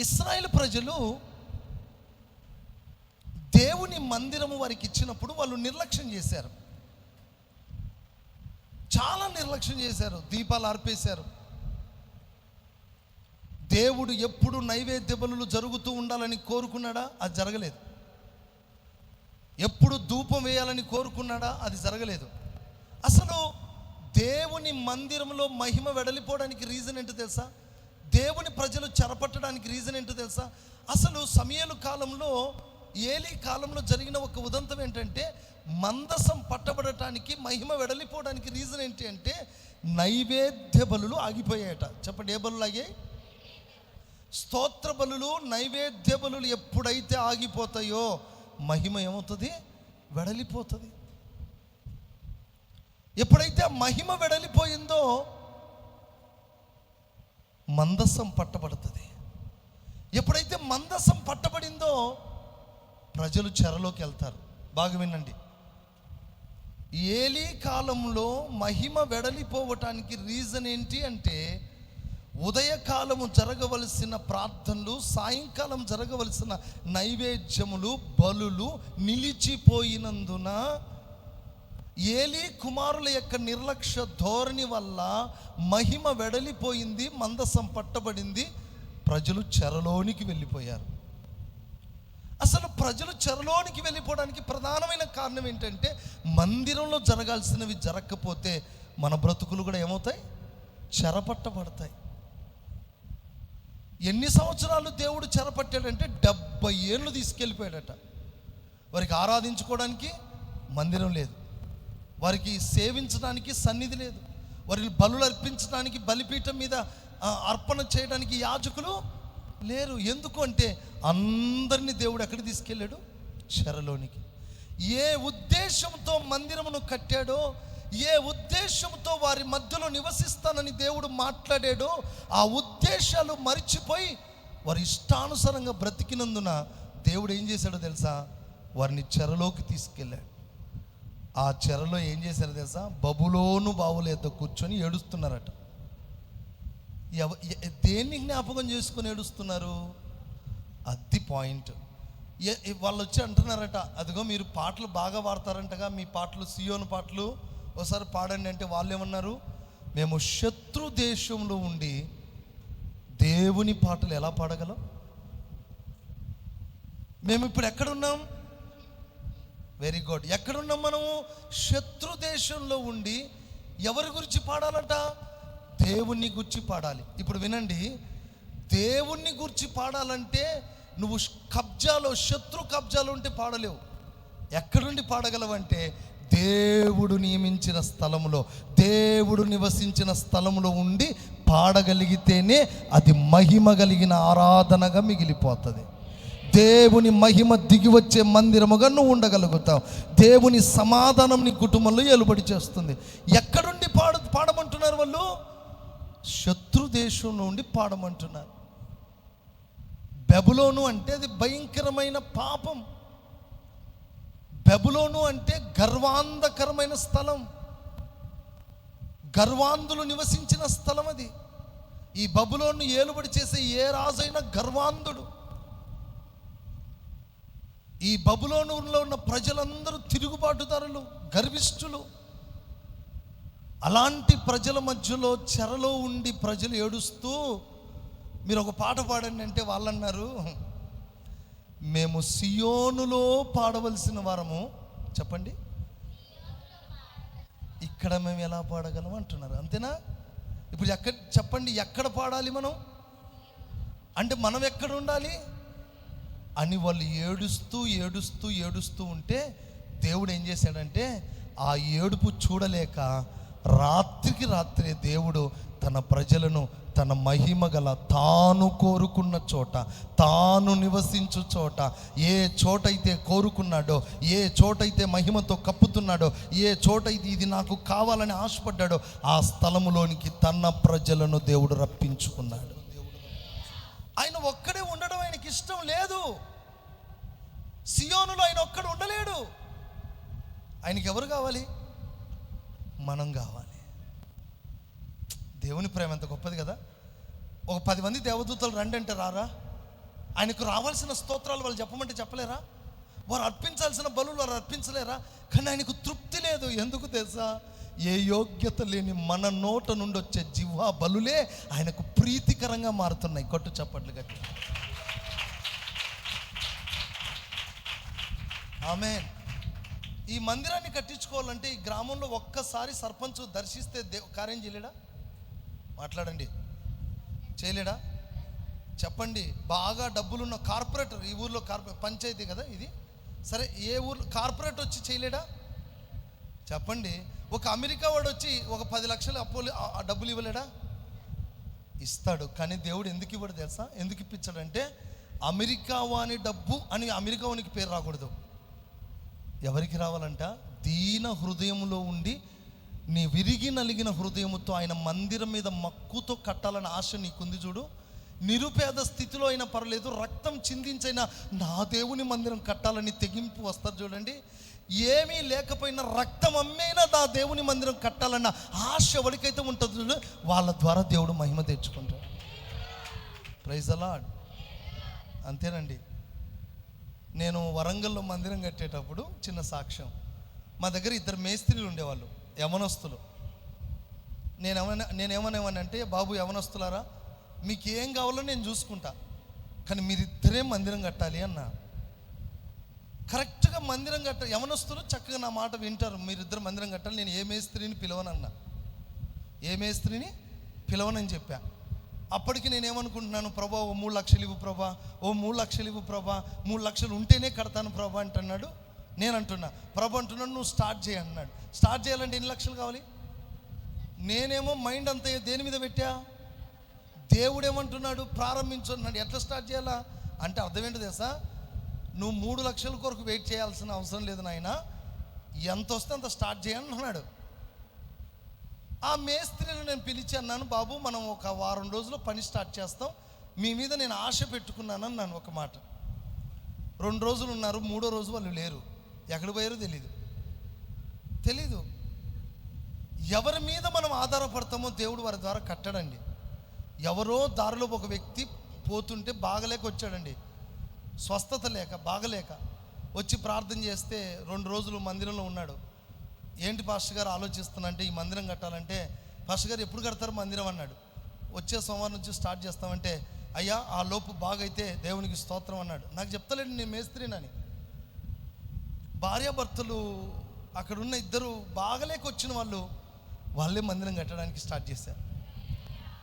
ఇశ్రాయేలు ప్రజలు దేవుని మందిరము వారికి ఇచ్చినప్పుడు వాళ్ళు నిర్లక్ష్యం చేశారు, చాలా నిర్లక్ష్యం చేశారు. దీపాలు ఆర్పేశారు. దేవుడు ఎప్పుడు నైవేద్య బలులు జరుగుతూ ఉండాలని కోరుకున్నాడా? అది జరగలేదు. ఎప్పుడు ధూపం వేయాలని కోరుకున్నాడా? అది జరగలేదు. అసలు దేవుని మందిరంలో మహిమ వెడలిపోవడానికి రీజన్ ఏంటో తెలుసా? దేవుని ప్రజలు చెరపట్టడానికి రీజన్ ఏంటో తెలుసా? అసలు సమయలు కాలంలో, ఏలీ కాలంలో జరిగిన ఒక ఉదంతం ఏంటంటే, మందసం పట్టబడటానికి, మహిమ వెడలిపోవడానికి రీజన్ ఏంటి అంటే, నైవేద్య బలులు ఆగిపోయాయట. చెప్పండి, ఏ బలులు ఆగాయి? స్తోత్ర బలులు, నైవేద్య బలులు ఎప్పుడైతే ఆగిపోతాయో మహిమ ఏమవుతుంది? వెడలిపోతుంది. ఎప్పుడైతే ఆ మహిమ వెడలిపోయిందో మందసం పట్టబడుతుంది. ఎప్పుడైతే మందసం పట్టబడిందో ప్రజలు చెరలోకి వెళ్తారు. బాగా వినండి, ఏలీ కాలంలో మహిమ వెడలిపోవటానికి రీజన్ ఏంటి అంటే, ఉదయకాలము జరగవలసిన ప్రార్థనలు, సాయంకాలం జరగవలసిన నైవేద్యములు, బలులు నిలిచిపోయినందున, ఏలీ కుమారుల యొక్క నిర్లక్ష్య ధోరణి వల్ల మహిమ వెడలిపోయింది, మందసం పట్టబడింది, ప్రజలు చెరలోనికి వెళ్ళిపోయారు. అసలు ప్రజలు చెరలోనికి వెళ్ళిపోవడానికి ప్రధానమైన కారణం ఏంటంటే, మందిరంలో జరగాల్సినవి జరగకపోతే మన బ్రతుకులు కూడా ఏమవుతాయి? చెరపట్టబడతాయి. ఎన్ని సంవత్సరాలు దేవుడు చెరపట్టాడంటే 70 ఏళ్ళు తీసుకెళ్ళిపోయాడట. వారికి ఆరాధించుకోవడానికి మందిరం లేదు, వారికి సేవించడానికి సన్నిధి లేదు, వారిని బలులు అర్పించడానికి బలిపీఠం మీద అర్పణ చేయడానికి యాజకులు లేరు. ఎందుకు అంటే, అందరినీ దేవుడు ఎక్కడికి తీసుకెళ్ళాడు? చెరలోనికి. ఏ ఉద్దేశంతో మందిరమును కట్టాడో, ఏ ఉద్దేశంతో వారి మధ్యలో నివసిస్తానని దేవుడు మాట్లాడాడో, ఆ ఉద్దేశాలు మరిచిపోయి వారి ఇష్టానుసారంగా బ్రతికినందున దేవుడు ఏం చేశాడో తెలుసా? వారిని చెరలోకి తీసుకెళ్ళాడు. ఆ చెరలో ఏం చేశారో తెలుసా? బబులోను బావుల యొద్ద కూర్చొని ఏడుస్తున్నారట. దేన్ని జ్ఞాపకం చేసుకొని ఏడుస్తున్నారు? అది పాయింట్. వాళ్ళు వచ్చి అంటున్నారట, అదిగో మీరు పాటలు బాగా పాడతారంటగా, మీ పాటలు సియోను పాటలు ఒకసారి పాడండి అంటే వాళ్ళు ఏమన్నారు? మేము శత్రు దేశంలో ఉండి దేవుని పాటలు ఎలా పాడగలం? మేము ఇప్పుడు ఎక్కడున్నాం? Very good. ఎక్కడున్నాం మనము? శత్రు దేశంలో ఉండి ఎవరి గురించి పాడాలంట? దేవుణ్ణి గురించి పాడాలి. ఇప్పుడు వినండి, దేవుణ్ణి గురించి పాడాలంటే నువ్వు కబ్జాలో, శత్రు కబ్జాలో ఉంటే పాడలేవు. ఎక్కడుండి పాడగలవంటే, దేవుడు నియమించిన స్థలములో, దేవుడు నివసించిన స్థలములో ఉండి పాడగలిగితేనే అది మహిమ కలిగిన ఆరాధనగా మిగిలిపోతుంది. దేవుని మహిమ దిగి వచ్చే మందిరముగా నువ్వు ఉండగలుగుతావు. దేవుని సమాధానం నీ కుటుంబంలో ఏలుబడి చేస్తుంది. ఎక్కడుండి పాడమంటున్నారు వాళ్ళు? శత్రు దేశం నుండి పాడమంటున్నారు. బబులోను అంటే అది భయంకరమైన పాపం. బబులోను అంటే గర్వాంధకరమైన స్థలం, గర్వాంధులు నివసించిన స్థలం అది. ఈ బబులోను ఏలుబడి చేసే ఏ రాజైనా గర్వాంధుడు. ఈ బబులోనులో ఉన్న ప్రజలందరూ తిరుగుబాటుదారులు, గర్విష్ఠులు. అలాంటి ప్రజల మధ్యలో చెరలో ఉండి ప్రజలు ఏడుస్తూ, మీరు ఒక పాట పాడండి అంటే వాళ్ళు అన్నారు, మేము సియోనులో పాడవలసిన వారము. చెప్పండి, ఇక్కడ మేము ఎలా పాడగలం అంటున్నారు. అంతేనా? ఇప్పుడు ఎక్కడ చెప్పండి, ఎక్కడ పాడాలి మనం అంటే, మనం ఎక్కడ ఉండాలి అని వాళ్ళు ఏడుస్తూ ఏడుస్తూ ఏడుస్తూ ఉంటే దేవుడు ఏం చేశాడంటే, ఆ ఏడుపు చూడలేక రాత్రికి రాత్రే దేవుడు తన ప్రజలను తన మహిమ గల తాను కోరుకున్న చోట, తాను నివసించు చోట, ఏ చోటైతే కోరుకున్నాడో, ఏ చోటైతే మహిమతో కప్పుతున్నాడో, ఏ చోటైతే ఇది నాకు కావాలని ఆశపడ్డాడో, ఆ స్థలములోనికి తన ప్రజలను దేవుడు రప్పించుకున్నాడు. ఆయన ఒక్కడే ఉండడం ఆయనకి ఇష్టం లేదు. సియోనులో ఆయన ఒక్కడు ఉండలేడు. ఆయనకి ఎవరు కావాలి? మనం కావాలి. దేవుని ప్రేమ ఎంత గొప్పది కదా. ఒక 10 మంది దేవదూతలు రండి అంటే రారా? ఆయనకు రావాల్సిన స్తోత్రాలు వాళ్ళు చెప్పమంటే చెప్పలేరా? వారు అర్పించాల్సిన బలులు వారు అర్పించలేరా? కానీ ఆయనకు తృప్తి లేదు. ఎందుకు తెలుసా? ఏ యోగ్యత లేని మన నోట నుండి వచ్చే జిహ్వా బలులే ఆయనకు ప్రీతికరంగా మారుతున్నాయి. కొట్టు చప్పట్లు గట్టి. ఆమేన్. ఈ మందిరాన్ని కట్టించుకోవాలంటే ఈ గ్రామంలో ఒక్కసారి సర్పంచ్ దర్శిస్తే కార్యం చేయలేడా? మాట్లాడండి, చేయలేడా? చెప్పండి. బాగా డబ్బులున్న కార్పొరేటర్, ఈ ఊర్లో పంచాయతీ కదా ఇది, సరే ఏ ఊర్లో కార్పొరేటర్ వచ్చి చేయలేడా? చెప్పండి. ఒక అమెరికా వాడు వచ్చి ఒక 10 లక్షలు డబ్బులు ఇవ్వలేడా? ఇస్తాడు. కానీ దేవుడు ఎందుకు ఇవ్వడు తెలుసా? ఎందుకు ఇప్పించాడంటే అమెరికా వాని డబ్బు అని అమెరికా వానికి పేరు రాకూడదు. ఎవరికి రావాలంట? దీన హృదయంలో ఉండి నీ విరిగి నలిగిన హృదయముతో ఆయన మందిరం మీద మక్కుతో కట్టాలని ఆశ నీకుంది చూడు. నిరుపేద స్థితిలో అయినా పర్లేదు, రక్తం చిందించైనా నా దేవుని మందిరం కట్టాలని తెగింపు వస్తారు చూడండి. ఏమీ లేకపోయినా రక్తం అమ్మేనా నా దేవుని మందిరం కట్టాలన్న ఆశ ఎవరికైతే ఉంటుందో వాళ్ళ ద్వారా దేవుడు మహిమ తెచ్చుకుంటాడు. Praise the lord. అంతేనండి. నేను వరంగల్లో మందిరం కట్టేటప్పుడు చిన్న సాక్ష్యం, మా దగ్గర 2 మేస్త్రీలు ఉండేవాళ్ళు, యవనస్తులు. నేనేమనేవానంటే, బాబు యవనస్తులారా, మీకు ఏం కావాలో నేను చూసుకుంటా, కానీ మీరిద్దరే మందిరం కట్టాలి అన్నా. కరెక్ట్గా మందిరం యవనస్తులు చక్కగా నా మాట వింటారు. మీరిద్దరు మందిరం కట్టాలి, నేను ఏ మేస్త్రిని పిలవనన్నా, ఏ మేస్త్రిని పిలవనని చెప్పా. అప్పటికి నేనేమనుకుంటున్నాను, ప్రభా ఓ 3 లక్షలు ఇవ్వు ప్రభా, ఓ 3 లక్షలు ఇవ్వు ప్రభా, 3 లక్షలు ఉంటేనే కడతాను ప్రభా అంటున్నాడు. నేను అంటున్నా, ప్రభా అంటున్నాడు నువ్వు స్టార్ట్ చేయి అన్నాడు. స్టార్ట్ చేయాలంటే ఎన్ని లక్షలు కావాలి? నేనేమో మైండ్ అంతా దేని మీద పెట్టా? దేవుడు ఏమంటున్నాడు? ప్రారంభించు అన్నాడు. ఎట్లా స్టార్ట్ చేయాలా అంటే అర్థం ఏంటో తెలుసా? నువ్వు 3 లక్షల కొరకు వెయిట్ చేయాల్సిన అవసరం లేదు నాయన, ఎంత వస్తే అంత స్టార్ట్ చేయని అన్నాడు. ఆ మేస్త్రిని నేను పిలిచి అన్నాను, బాబు మనం ఒక వారం రోజుల్లో పని స్టార్ట్ చేస్తాం, మీ మీద నేను ఆశ పెట్టుకున్నాను అన్నాను ఒక మాట. 2 రోజులు ఉన్నారు, 3వ రోజు వాళ్ళు లేరు. ఎక్కడ పోయారో తెలీదు. ఎవరి మీద మనం ఆధారపడతామో దేవుడు వారి ద్వారా కట్టడండి. ఎవరో దారిలో ఒక వ్యక్తి పోతుంటే బాగలేక వచ్చాడండి, స్వస్థత లేక బాగలేక వచ్చి ప్రార్థన చేస్తే 2 రోజులు మందిరంలో ఉన్నాడు. ఏంటి పాస్టర్ గారు ఆలోచిస్తున్నా అంటే, ఈ మందిరం కట్టాలంటే, పాస్టర్ గారు ఎప్పుడు కడతారు మందిరం అన్నాడు. వచ్చే సోమవారం నుంచి స్టార్ట్ చేస్తామంటే, అయ్యా ఆ లోపు బాగైతే దేవునికి స్తోత్రం అన్నాడు. నాకు చెప్తలేండి నేను మేస్త్రినని. భార్యాభర్తలు అక్కడ ఉన్న 2 బాగలేక వచ్చిన వాళ్ళే మందిరం కట్టడానికి స్టార్ట్ చేశారు.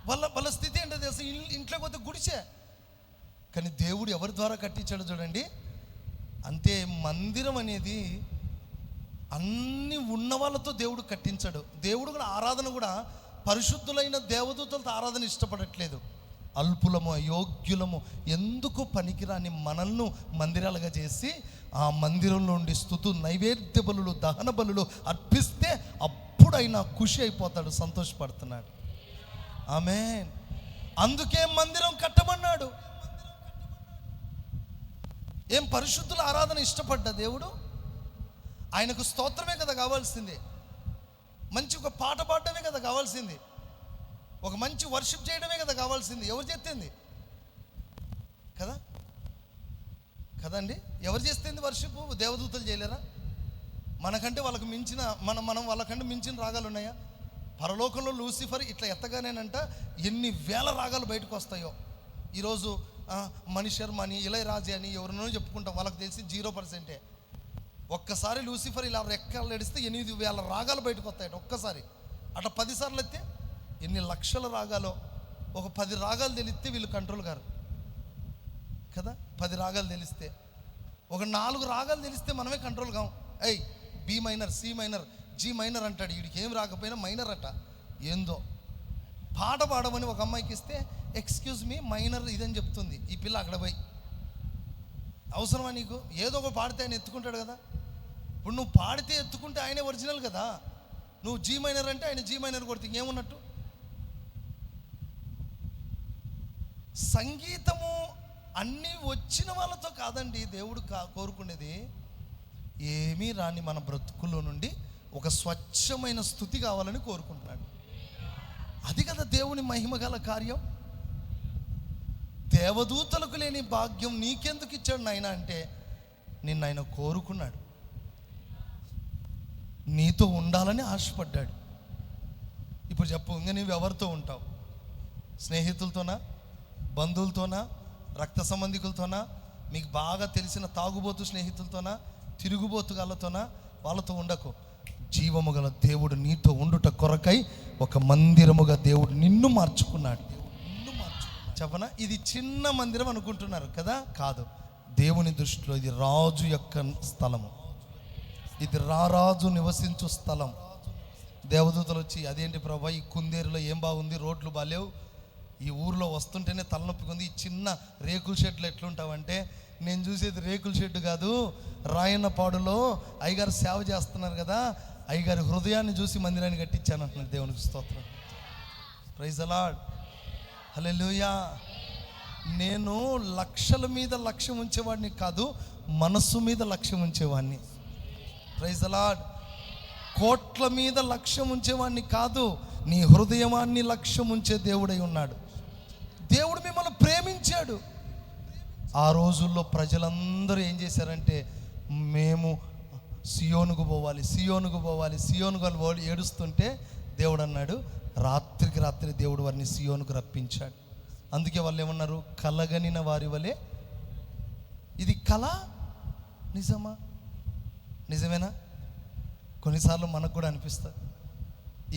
వాళ్ళ స్థితి ఏంటో తెలుసు, ఇంట్లోకి పోతే గుడిసే, కానీ దేవుడు ఎవరి ద్వారా కట్టించాడు చూడండి. అంతే, మందిరం అనేది అన్ని ఉన్న వాళ్ళతో దేవుడు కట్టించాడు. దేవుడు కూడా ఆరాధన కూడా పరిశుద్ధులైన దేవదూతలతో ఆరాధన ఇష్టపడట్లేదు. అల్పులము అయోగ్యులము ఎందుకు పనికిరాని మనల్ని మందిరాలుగా చేసి ఆ మందిరంలో ఉండి స్తుతు నైవేద్య బలులు దహన బలులు అర్పిస్తే అప్పుడైనా ఖుషి అయిపోతాడు, సంతోషపడుతున్నాడు. ఆమేన్. అందుకే మందిరం కట్టమన్నాడు. ఏం పరిశుద్ధుల ఆరాధన ఇష్టపడ్డా దేవుడు? ఆయనకు స్తోత్రమే కదా కావాల్సింది, మంచి ఒక పాట పాడటమే కదా కావాల్సింది, ఒక మంచి వర్షిప్ చేయడమే కదా కావాల్సింది. ఎవరు చేస్తుంది కదండి? ఎవరు చేస్తుంది వర్షిప్? దేవదూతలు చేయలేరా? మనకంటే వాళ్ళకు మించిన మనం వాళ్ళకంటే మించిన రాగాలు ఉన్నాయా? పరలోకంలో లూసిఫర్ ఇట్లా ఎత్తగానేనంట ఎన్ని వేల రాగాలు బయటకు వస్తాయో. ఈరోజు మణి శర్మ అని, ఇళయరాజా అని ఎవరినో చెప్పుకుంటాం, వాళ్ళకి తెలిసి 0%. ఒక్కసారి లూసిఫర్ ఇలా రెక్కలు ఎడిస్తే 8,000 రాగాలు బయటకు వస్తాయట ఒక్కసారి. అట్లా 10 సార్లు ఎత్తే ఎన్ని లక్షల రాగాలో. ఒక 10 రాగాలు తెలిస్తే వీళ్ళు కంట్రోల్ గారు కదా. 10 రాగాలు తెలిస్తే, ఒక 4 రాగాలు తెలిస్తే మనమే కంట్రోల్ కాం. B minor, C minor, G minor అంటాడు. వీడికి ఏం రాకపోయినా మైనర్ అట. ఏందో పాట పాడమని ఒక అమ్మాయికి ఇస్తే ఎక్స్క్యూజ్ మీ మైనర్ ఇదని చెప్తుంది. ఈ పిల్ల అక్కడ పోయి, అవసరమా నీకు? ఏదో ఒక పాడితే ఆయన ఎత్తుకుంటాడు కదా. ఇప్పుడు నువ్వు పాడితే ఎత్తుకుంటే ఆయనే ఒరిజినల్ కదా. నువ్వు జీ మైనర్ అంటే ఆయన జీ మైనర్ కొడితే ఇంకేమున్నట్టు? సంగీతము అన్నీ వచ్చిన వాళ్ళతో కాదండి దేవుడు కోరుకునేది. ఏమీ రాని మన బ్రతుకుల్లో నుండి ఒక స్వచ్ఛమైన స్థుతి కావాలని కోరుకుంటున్నాడు. అది కదా దేవుని మహిమ గల కార్యం. దేవదూతలకు లేని భాగ్యం నీకెందుకు ఇచ్చాడు నాయన అంటే, నిన్ను ఆయన కోరుకున్నాడు, నీతో ఉండాలని ఆశపడ్డాడు. ఇప్పుడు చెప్పు, ఇంకా నీవు ఎవరితో ఉంటావు? స్నేహితులతోనా, బంధువులతోనా, రక్త సంబంధికులతోనా, మీకు బాగా తెలిసిన తాగుబోతు స్నేహితులతోనా, తిరుగుబోతుగాళ్ళతోనా, వాళ్ళతో ఉండకు. జీవము గల దేవుడు నీతో ఉండుట కొరకై ఒక మందిరముగా దేవుడు నిన్ను మార్చుకున్నాడు. చెప్పనా, ఇది చిన్న మందిరం అనుకుంటున్నారు కదా, కాదు. దేవుని దృష్టిలో ఇది రాజు యొక్క స్థలము, ఇది రారాజు నివసించు స్థలం. దేవదూతలు వచ్చి, అదేంటి ప్రభా ఈ కుందేరులో ఏం బాగుంది, రోడ్లు బాలేవు, ఈ ఊర్లో వస్తుంటేనే తలనొప్పిగా ఉంది, ఈ చిన్న రేకుల షెడ్లు ఎట్లుంటావంటే, నేను చూసేది రేకుల షెడ్ కాదు, రాయన్నపాడులో అయ్యగారు సేవ చేస్తున్నారు కదా, అయ్యగారి హృదయాన్ని చూసి మందిరాన్ని కట్టించాను అంటున్నారు. దేవునికి స్తోత్రం. Praise the lord. హల్లెలూయా. నేను లక్షల మీద లక్ష్యం ఉంచేవాడిని కాదు, మనస్సు మీద లక్ష్యం ఉంచేవాడిని. Praise the lord. కోట్ల మీద లక్ష్యం ఉంచేవాడిని కాదు, నీ హృదయమాన్ని లక్ష్యం ఉంచే దేవుడై ఉన్నాడు. దేవుడు మిమ్మల్ని ప్రేమించాడు. ఆ రోజుల్లో ప్రజలందరూ ఏం చేశారంటే, మేము సియోనుకు పోవాలి, సియోనుకు పోవాలి, సియోనుకు పోవాలి ఏడుస్తుంటే దేవుడు అన్నాడు, రాత్రికి రాత్రి దేవుడు వారిని సియోనుకు రప్పించాడు. అందుకే వాళ్ళు ఏమన్నారు, కలగనిన వారి వలె. ఇది కళ నిజమా? నిజమేనా? కొన్నిసార్లు మనకు కూడా అనిపిస్తుంది,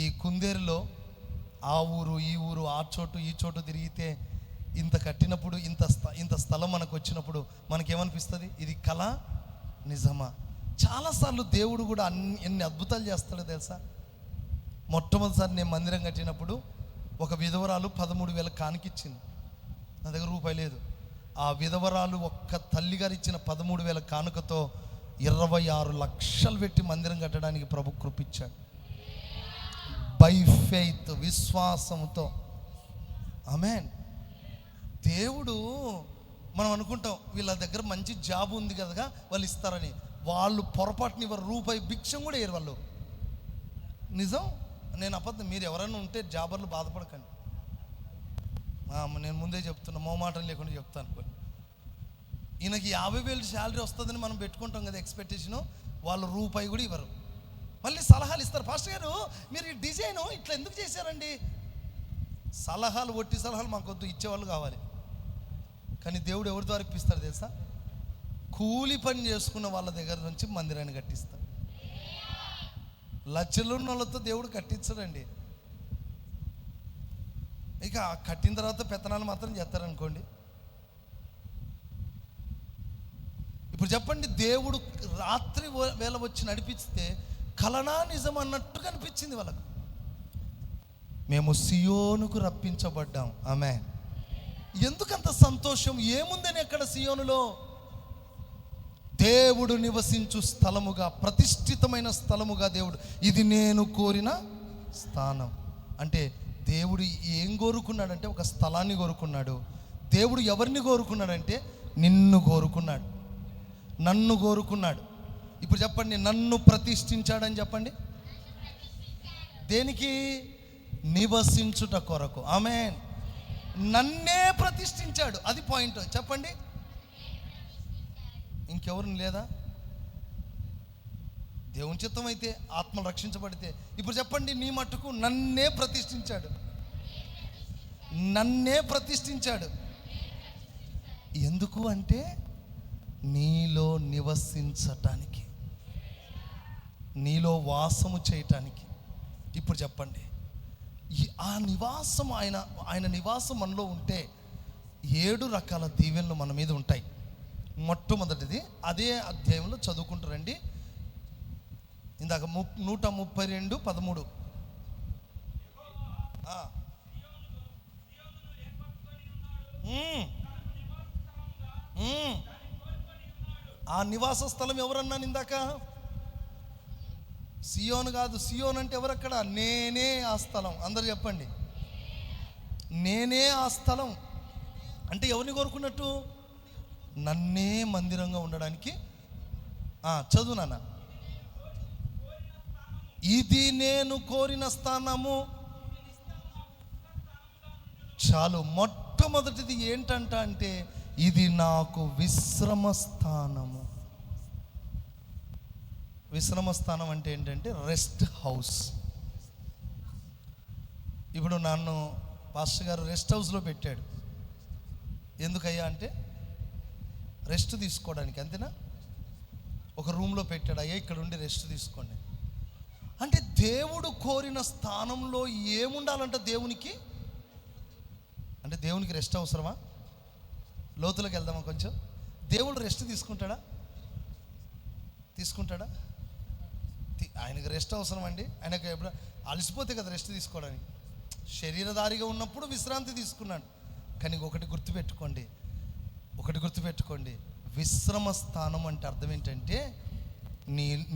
ఈ కుందేరులో ఆ ఊరు ఈ ఊరు, ఆ చోటు ఈ చోటు తిరిగితే, ఇంత కట్టినప్పుడు ఇంత స్థలం మనకు వచ్చినప్పుడు మనకేమనిపిస్తుంది, ఇది కళ నిజమా? చాలాసార్లు దేవుడు కూడా ఎన్ని అద్భుతాలు చేస్తాడో తెలుసా. మొట్టమొదటిసారి నేను మందిరం కట్టినప్పుడు ఒక విధవరాలు 13,000 కానుకిచ్చింది. నా దగ్గర రూపాయి లేదు. ఆ విధవరాలు ఒక్క తల్లిగారు ఇచ్చిన 13,000 కానుకతో 26 లక్షలు పెట్టి మందిరం కట్టడానికి ప్రభు కృపించాడు. బై ఫెయిత్, విశ్వాసంతో. ఆమేన్. దేవుడు, మనం అనుకుంటాం వీళ్ళ దగ్గర మంచి జాబ్ ఉంది కదా వాళ్ళు ఇస్తారని, వాళ్ళు పొరపాటుని ఇవ్వరు, రూపాయి భిక్షం కూడా వేయరు వాళ్ళు. నిజం, నేను అబద్ధం. మీరు ఎవరైనా ఉంటే జాబర్లు బాధపడకండి, నేను ముందే చెప్తున్నా, మోమాటం లేకుండా చెప్తాను. ఈయనకి 50,000 శాలరీ వస్తుందని మనం పెట్టుకుంటాం కదా ఎక్స్పెక్టేషను, వాళ్ళు రూపాయి కూడా ఇవ్వరు. మళ్ళీ సలహాలు ఇస్తారు, పాస్టర్ గారు మీరు ఈ డిజైను ఇట్లా ఎందుకు చేశారండి. సలహాలు, ఒట్టి సలహాలు మాకు వద్దు, ఇచ్చేవాళ్ళు కావాలి. కానీ దేవుడు ఎవరి ద్వారా ఇప్పిస్తాడు తెలుసా? కూలి పని చేసుకున్న వాళ్ళ దగ్గర నుంచి మందిరాన్ని కట్టిస్తాడు. లక్షలు ఉన్న వాళ్ళతో దేవుడు కట్టించడండి. ఇక కట్టిన తర్వాత పెత్తనాలు మాత్రం చేస్తారనుకోండి. ఇప్పుడు చెప్పండి, దేవుడు రాత్రి వేళ వచ్చి నడిపిస్తే కలనా నిజం అన్నట్టుగా అనిపించింది వాళ్ళకు. మేము సియోనుకు రప్పించబడ్డాం. ఆమేన్. ఎందుకంత సంతోషం? ఏముందని అక్కడ సియోనులో? దేవుడు నివసించు స్థలముగా, ప్రతిష్ఠితమైన స్థలముగా దేవుడు, ఇది నేను కోరిన స్థానం. అంటే దేవుడు ఏం కోరుకున్నాడంటే ఒక స్థలాన్ని కోరుకున్నాడు. దేవుడు ఎవరిని కోరుకున్నాడంటే నిన్ను కోరుకున్నాడు, నన్ను కోరుకున్నాడు. ఇప్పుడు చెప్పండి, నన్ను ప్రతిష్ఠించాడని చెప్పండి. దేనికి? నివసించుట కొరకు. ఆమేన్. నన్నే ప్రతిష్ఠించాడు, అది పాయింట్. చెప్పండి, ఇంకెవరిని లేదా? దేవుని చిత్తం అయితే ఆత్మలు రక్షించబడితే. ఇప్పుడు చెప్పండి, నీ మట్టుకు నన్నే ప్రతిష్ఠించాడు, నన్నే ప్రతిష్ఠించాడు. ఎందుకు అంటే నీలో నివసించటానికి, నీలో వాసము చేయటానికి. ఇప్పుడు చెప్పండి, ఆ నివాసం, ఆయన నివాసం మనలో ఉంటే 7 రకాల దీవెనలు మన మీద ఉంటాయి. మొట్టమొదటిది అదే అధ్యాయంలో చదువుకుంటారండి, ఇందాక 132:13. ఆ నివాస స్థలం ఎవరన్నాను ఇందాక? సియోను కాదు. సియోన్ అంటే ఎవరక్కడ? నేనే ఆ స్థలం. అందరు చెప్పండి, నేనే ఆ స్థలం. అంటే ఎవరిని కోరుకున్నట్టు? నన్నే మందిరంగా ఉండడానికి. చదువు నాన్న. ఇది నేను కోరిన స్థానము. చాలు. మొట్టమొదటిది ఏంటంట అంటే ఇది నాకు విశ్రమ స్థానము. విశ్రమ స్థానం అంటే ఏంటంటే రెస్ట్ హౌస్. ఇప్పుడు నన్ను పాస్టర్ గారు రెస్ట్ హౌస్లో పెట్టాడు. ఎందుకయ్యా అంటే రెస్ట్ తీసుకోవడానికి, అంతేనా? ఒక రూమ్లో పెట్టాడు, అయ్యా ఇక్కడ ఉండి రెస్ట్ తీసుకోండి. అంటే దేవుడు కోరిన స్థానంలో ఏముండాలంట దేవునికి? అంటే దేవునికి రెస్ట్ అవసరమా? లోతులోకి వెళ్దామా కొంచెం. దేవుడు రెస్ట్ తీసుకుంటాడా? ఆయనకు రెస్ట్ అవసరం అండి. ఆయనకు ఎప్పుడు అలసిపోతే కదా రెస్ట్ తీసుకోవడానికి. శరీరధారిగా ఉన్నప్పుడు విశ్రాంతి తీసుకున్నాడు. కానీ ఒకటి గుర్తుపెట్టుకోండి, విశ్రమ స్థానం అంటే అర్థం ఏంటంటే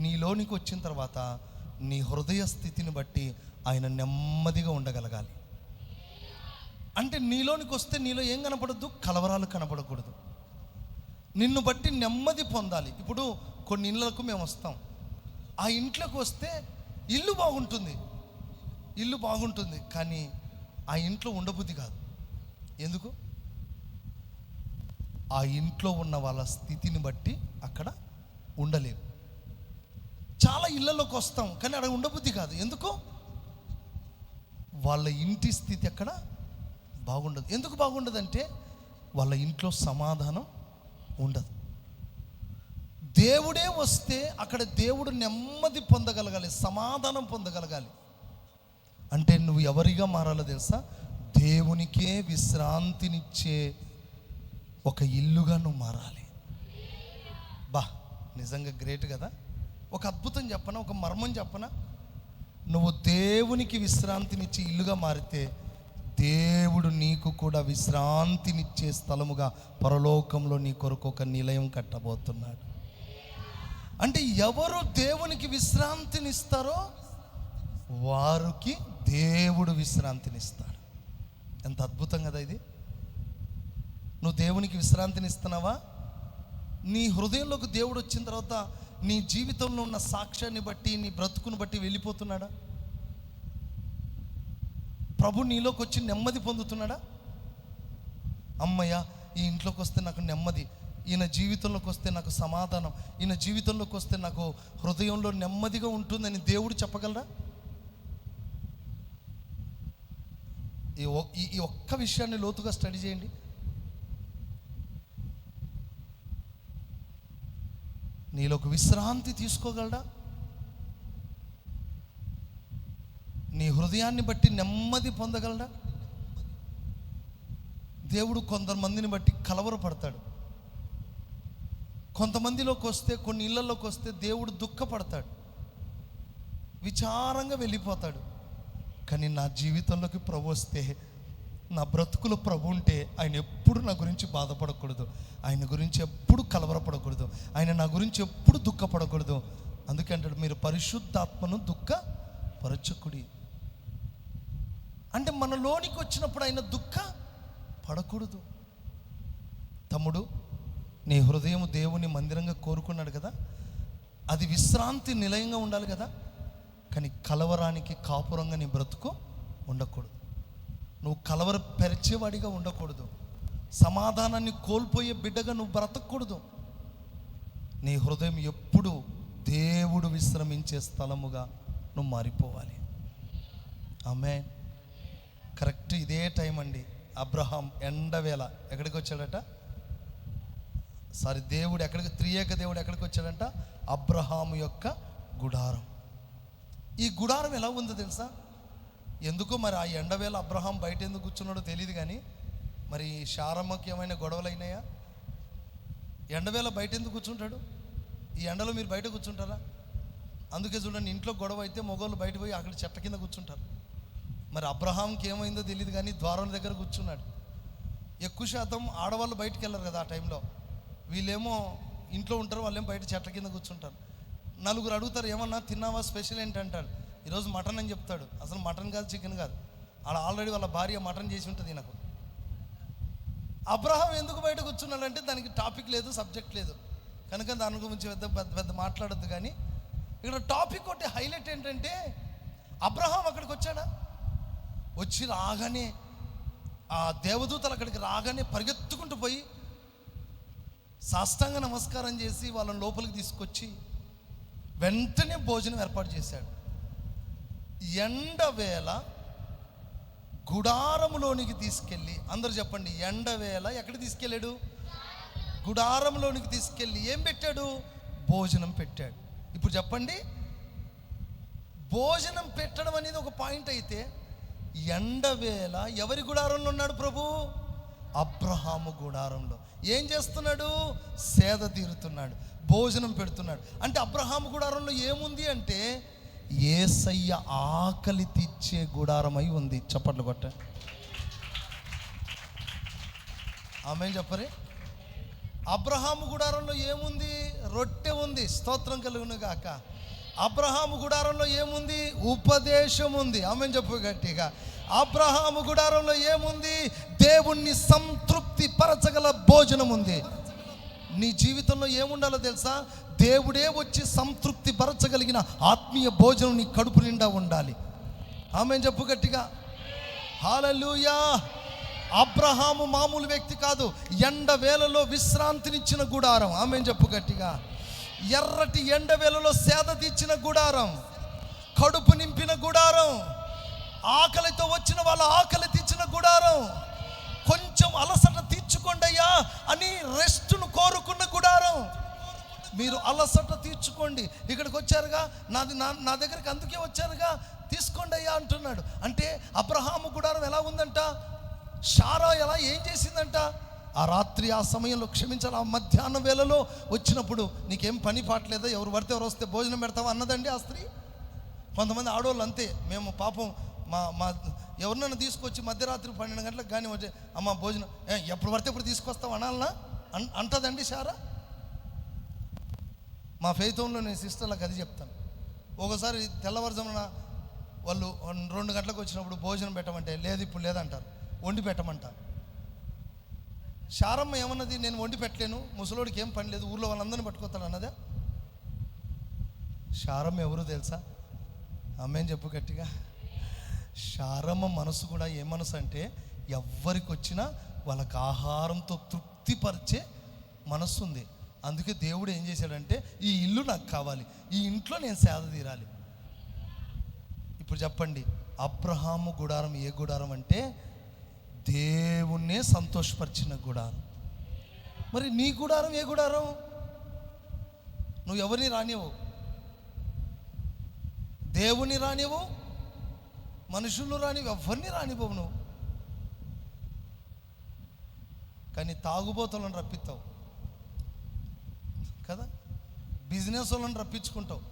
నీలోనికి వచ్చిన తర్వాత నీ హృదయ స్థితిని బట్టి ఆయన నెమ్మదిగా ఉండగలగాలి. అంటే నీలోనికి వస్తే నీలో ఏం కనపడద్దు? కలవరాలు కనపడకూడదు. నిన్ను బట్టి నెమ్మది పొందాలి. ఇప్పుడు కొన్ని ఇళ్ళకు మేము వస్తాం, ఆ ఇంట్లోకి వస్తే ఇల్లు బాగుంటుంది కానీ ఆ ఇంట్లో ఉండబుద్ధి కాదు. ఎందుకు? ఆ ఇంట్లో ఉన్న వాళ్ళ స్థితిని బట్టి అక్కడ ఉండలేము. చాలా ఇళ్ళలోకి వస్తాం కానీ అక్కడ ఉండబుద్ధి కాదు. ఎందుకు? వాళ్ళ ఇంటి స్థితి అక్కడ బాగుండదు. ఎందుకు బాగుండదంటే వాళ్ళ ఇంట్లో సమాధానం ఉండదు. దేవుడే వస్తే అక్కడ దేవుడు నెమ్మది పొందగలగాలి, సమాధానం పొందగలగాలి. అంటే నువ్వు ఎవరిగా మారాలో తెలుసా? దేవునికే విశ్రాంతినిచ్చే ఒక ఇల్లుగా నువ్వు మారాలి. నిజంగా గ్రేట్ కదా. ఒక అద్భుతం చెప్పనా, ఒక మర్మం చెప్పనా? నువ్వు దేవునికి విశ్రాంతినిచ్చే ఇల్లుగా మారితే దేవుడు నీకు కూడా విశ్రాంతినిచ్చే స్థలముగా పరలోకంలో నీ కొరకు ఒక నిలయం కట్టబోతున్నాడు. అంటే ఎవరు దేవునికి విశ్రాంతినిస్తారో వారికి దేవుడు విశ్రాంతినిస్తాడు. ఎంత అద్భుతం కదా ఇది. నువ్వు దేవునికి విశ్రాంతినిస్తున్నావా? నీ హృదయంలోకి దేవుడు వచ్చిన తర్వాత నీ జీవితంలో ఉన్న సాక్ష్యాన్ని బట్టి, నీ బ్రతుకును బట్టి వెళ్ళిపోతున్నాడా? ప్రభు నీలోకి వచ్చి నెమ్మది పొందుతున్నాడా? అమ్మయ్య, ఈ ఇంట్లోకి వస్తే నాకు నెమ్మది, ఈయన జీవితంలోకి వస్తే నాకు సమాధానం, ఈయన జీవితంలోకి వస్తే నాకు హృదయంలో నెమ్మదిగా ఉంటుందని దేవుడు చెప్పగలరా? ఈ ఒక్క విషయాన్ని లోతుగా స్టడీ చేయండి. నీలోకి విశ్రాంతి తీసుకోగలడా? నీ హృదయాన్ని బట్టి నెమ్మది పొందగలడా? దేవుడు కొంతమందిని బట్టి కలవరపడతాడు. కొంతమందిలోకి వస్తే, కొన్ని ఇళ్లలోకి వస్తే దేవుడు దుఃఖపడతాడు, విచారంగా వెళ్ళిపోతాడు. కానీ నా జీవితంలోకి ప్రభు వస్తే, నా బ్రతుకులో ప్రభు ఉంటే ఆయన ఎప్పుడు నా గురించి బాధపడకూడదు, ఆయన గురించి ఎప్పుడు కలవరపడకూడదు, ఆయన నా గురించి ఎప్పుడు దుఃఖపడకూడదు. అందుకే అంటాడు, మీరు పరిశుద్ధాత్మను దుఃఖపరచకుడి. అంటే మనలోనికి వచ్చినప్పుడు ఆయన దుఃఖపడకూడదు. తమ్ముడు, నీ హృదయం దేవుని మందిరంగా కోరుకున్నాడు కదా, అది విశ్రాంతి నిలయంగా ఉండాలి కదా. కానీ కలవరానికి కాపురంగా నీ బ్రతుకు ఉండకూడదు. నువ్వు కలవర పెరిచేవాడిగా ఉండకూడదు. సమాధానాన్ని కోల్పోయే బిడ్డగా నువ్వు బ్రతకూడదు. నీ హృదయం ఎప్పుడు దేవుడు విశ్రమించే స్థలముగా నువ్వు మారిపోవాలి. ఆమేన్. కరెక్ట్ ఇదే టైం అండి. అబ్రహాం ఎండవేళ ఎక్కడికి వచ్చాడట? దేవుడు ఎక్కడికి, త్రియేక దేవుడు ఎక్కడికి వచ్చాడంట? అబ్రహాము యొక్క గుడారం. ఈ గుడారం ఎలా ఉందో తెలుసా? ఎందుకో మరి ఆ ఎండవేళ అబ్రహాం బయట ఎందుకు కూర్చున్నాడో తెలియదు. కానీ మరి శారమ్మకి ఏమైనా గొడవలు అయినాయా? ఎండవేళ బయట ఎందుకు కూర్చుంటాడు? ఈ ఎండలో మీరు బయట కూర్చుంటారా? అందుకే చూడండి, ఇంట్లో గొడవ అయితే మగవాళ్ళు బయట పోయి అక్కడ చెట్ల కింద కూర్చుంటారు. మరి అబ్రహాంకి ఏమైందో తెలియదు కానీ ద్వారం దగ్గర కూర్చున్నాడు. ఎక్కువ శాతం ఆడవాళ్ళు బయటికి వెళ్ళరు కదా ఆ టైంలో. వీళ్ళేమో ఇంట్లో ఉంటారు, వాళ్ళేమో బయట చెట్ల కింద కూర్చుంటారు. నలుగురు అడుగుతారు, ఏమన్నా తిన్నావా, స్పెషల్ ఏంటంటాడు. ఈరోజు మటన్ అని చెప్తాడు. అసలు మటన్ కాదు, చికెన్ కాదు. అలా ఆల్రెడీ వాళ్ళ భార్య మటన్ చేసి ఉంటుంది నాకు. అబ్రహాం ఎందుకు బయట కూర్చున్నాడంటే దానికి టాపిక్ లేదు, సబ్జెక్ట్ లేదు కనుక దాని గురించి పెద్ద మాట్లాడద్దు. కానీ ఇక్కడ టాపిక్ ఒకటి హైలైట్ ఏంటంటే, అబ్రహాం అక్కడికి వచ్చాడా? వచ్చి రాగానే ఆ దేవదూతలు అక్కడికి రాగానే పరిగెత్తుకుంటూ పోయి సాష్టాంగ నమస్కారం చేసి వాళ్ళని లోపలికి తీసుకొచ్చి వెంటనే భోజనం ఏర్పాటు చేశాడు. ఎండవేళ గుడారంలోనికి తీసుకెళ్ళి, అందరూ చెప్పండి, ఎండవేళ ఎక్కడ తీసుకెళ్ళాడు? గుడారంలోనికి తీసుకెళ్ళి ఏం పెట్టాడు? భోజనం పెట్టాడు. ఇప్పుడు చెప్పండి, భోజనం పెట్టడం అనేది ఒక పాయింట్ అయితే, ఎండవేళ ఎవరి గుడారంలో ఉన్నాడు ప్రభు? అబ్రహాము గుడారంలో. ఏం చేస్తున్నాడు? సేద తీరుతున్నాడు, భోజనం పెడుతున్నాడు. అంటే అబ్రహాము గుడారంలో ఏముంది అంటే, యేసయ్య ఆకలి తీర్చే గుడారమై ఉంది. చప్పట్లు కొట్ట ఆమె చెప్పరే. అబ్రహాము గుడారంలో ఏముంది? రొట్టె ఉంది. స్తోత్రం కలుగును గాక. అబ్రహాము గుడారంలో ఏముంది? ఉపదేశం ఉంది. ఆమె చెప్పు గట్టిగా. అబ్రహాము గుడారంలో ఏముంది? దేవుణ్ణి సంతృప్తి పరచగల భోజనం ఉంది. నీ జీవితంలో ఏముండాలో తెలుసా? దేవుడే వచ్చి సంతృప్తి పరచగలిగిన ఆత్మీయ భోజనం నీ కడుపు నిండా ఉండాలి. ఆమె చెప్పు గట్టిగా. హల్లెలూయా. అబ్రహాము మామూలు వ్యక్తి కాదు. ఎండ వేళలో విశ్రాంతినిచ్చిన గుడారం. ఆమె చెప్పు గట్టిగా. ఎర్రటి ఎండ వేళలో సేద తీర్చిన గుడారం, కడుపు నింపిన గుడారం, ఆకలితో వచ్చిన వాళ్ళ ఆకలి తీర్చిన గుడారం, కొంచెం అలసట తీర్చుకోండి అయ్యా అని రెస్ట్ను కోరుకున్న గుడారం. మీరు అలసట తీర్చుకోండి, ఇక్కడికి వచ్చారుగా, నా దగ్గరికి అందుకే వచ్చారుగా, తీసుకోండి అయ్యా అంటున్నాడు. అంటే అబ్రహాము గుడారం ఎలా ఉందంట? శారా ఎలా ఏం చేసిందంట? ఆ రాత్రి ఆ సమయంలో, క్షమించాలి, ఆ మధ్యాహ్నం వేళలో వచ్చినప్పుడు, నీకేం పని పాటలేదా, ఎవరు పడితే ఎవరు వస్తే భోజనం పెడతావా అన్నదండి ఆ స్త్రీ. కొంతమంది ఆడవాళ్ళు అంతే. మేము పాపం మా ఎవరినైనా తీసుకొచ్చి మధ్యరాత్రి 12 గంటలకు కానీ వచ్చే, అమ్మ భోజనం ఎప్పుడు పడితే ఎప్పుడు తీసుకొస్తావు అనాలనా అంటదండి శారా. మా ఫెయిత్ హోమ్లో నేను సిస్టర్లకు అది చెప్తాను. ఒకసారి తెల్లవారుజామున వాళ్ళు 2 గంటలకు వచ్చినప్పుడు భోజనం పెట్టమంటే, లేదు ఇప్పుడు లేదంటారు, వండి పెట్టమంటారు. శారమ్మ ఏమన్నది? నేను వండి పెట్టలేను, ముసలోడికి ఏం పని లేదు, ఊళ్ళో వాళ్ళందరినీ పట్టుకొస్తాడు అన్నదే. శారమ్మ ఎవరు తెలుసా? అమ్మేం చెప్పు గట్టిగా. శారమ్మ మనసు కూడా ఏ మనసు అంటే, ఎవ్వరికి వచ్చినా వాళ్ళకి ఆహారంతో తృప్తిపరిచే మనస్సు ఉంది. అందుకే దేవుడు ఏం చేశాడంటే, ఈ ఇల్లు నాకు కావాలి, ఈ ఇంట్లో నేను సేద తీరాలి. ఇప్పుడు చెప్పండి, అబ్రహాము గుడారం ఏ గుడారం అంటే, దేవుణ్ణే సంతోషపరిచిన గుడారం. మరి నీ గుడారం ఏ గుడారం? నువ్వు ఎవరిని రానివ్వు, దేవుని రానివ్వు, మనుషులు రానివ్వు, ఎవరిని రానివ్వవు నువ్వు. కానీ తాగుబోతులను రప్పిస్తావు కదా, బిజినెస్ వాళ్ళని రప్పించుకుంటావు.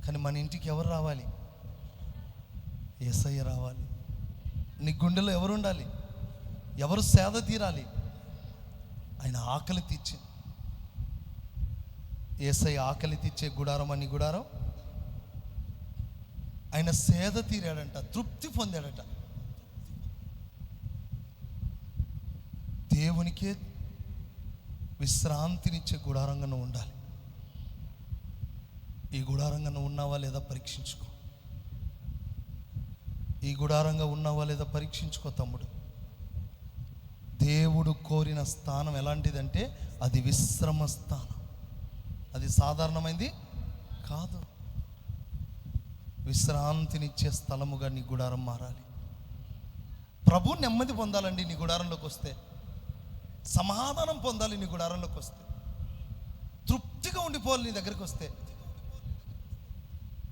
కానీ మన ఇంటికి ఎవరు రావాలి? యేసయ్య రావాలి. నీ గుండెలో ఎవరు ఉండాలి? ఎవరు సేద తీరాలి? ఆయన ఆకలి తీర్చి, యేసయ్య ఆకలి తీర్చే గుడారం అని గుడారం. ఆయన సేద తీరాడంట, తృప్తి పొందాడట. దేవునికే విశ్రాంతినిచ్చే గుడారంగా నువ్వు ఉండాలి. ఈ గుడారంగా నువ్వు ఉన్నావా లేదా పరీక్షించుకో. ఈ గుడారంగా ఉన్నావా లేదా పరీక్షించుకో తమ్ముడు. దేవుడు కోరిన స్థానం ఎలాంటిదంటే, అది విశ్రమ స్థానం. అది సాధారణమైంది కాదు. విశ్రాంతినిచ్చే స్థలముగా నీ గుడారం మారాలి. ప్రభు నెమ్మది పొందాలండి నీ గుడారంలోకి వస్తే. సమాధానం పొందాలి నీ గుడారంలోకి వస్తే. తృప్తిగా ఉండిపోవాలి నీ దగ్గరికి వస్తే.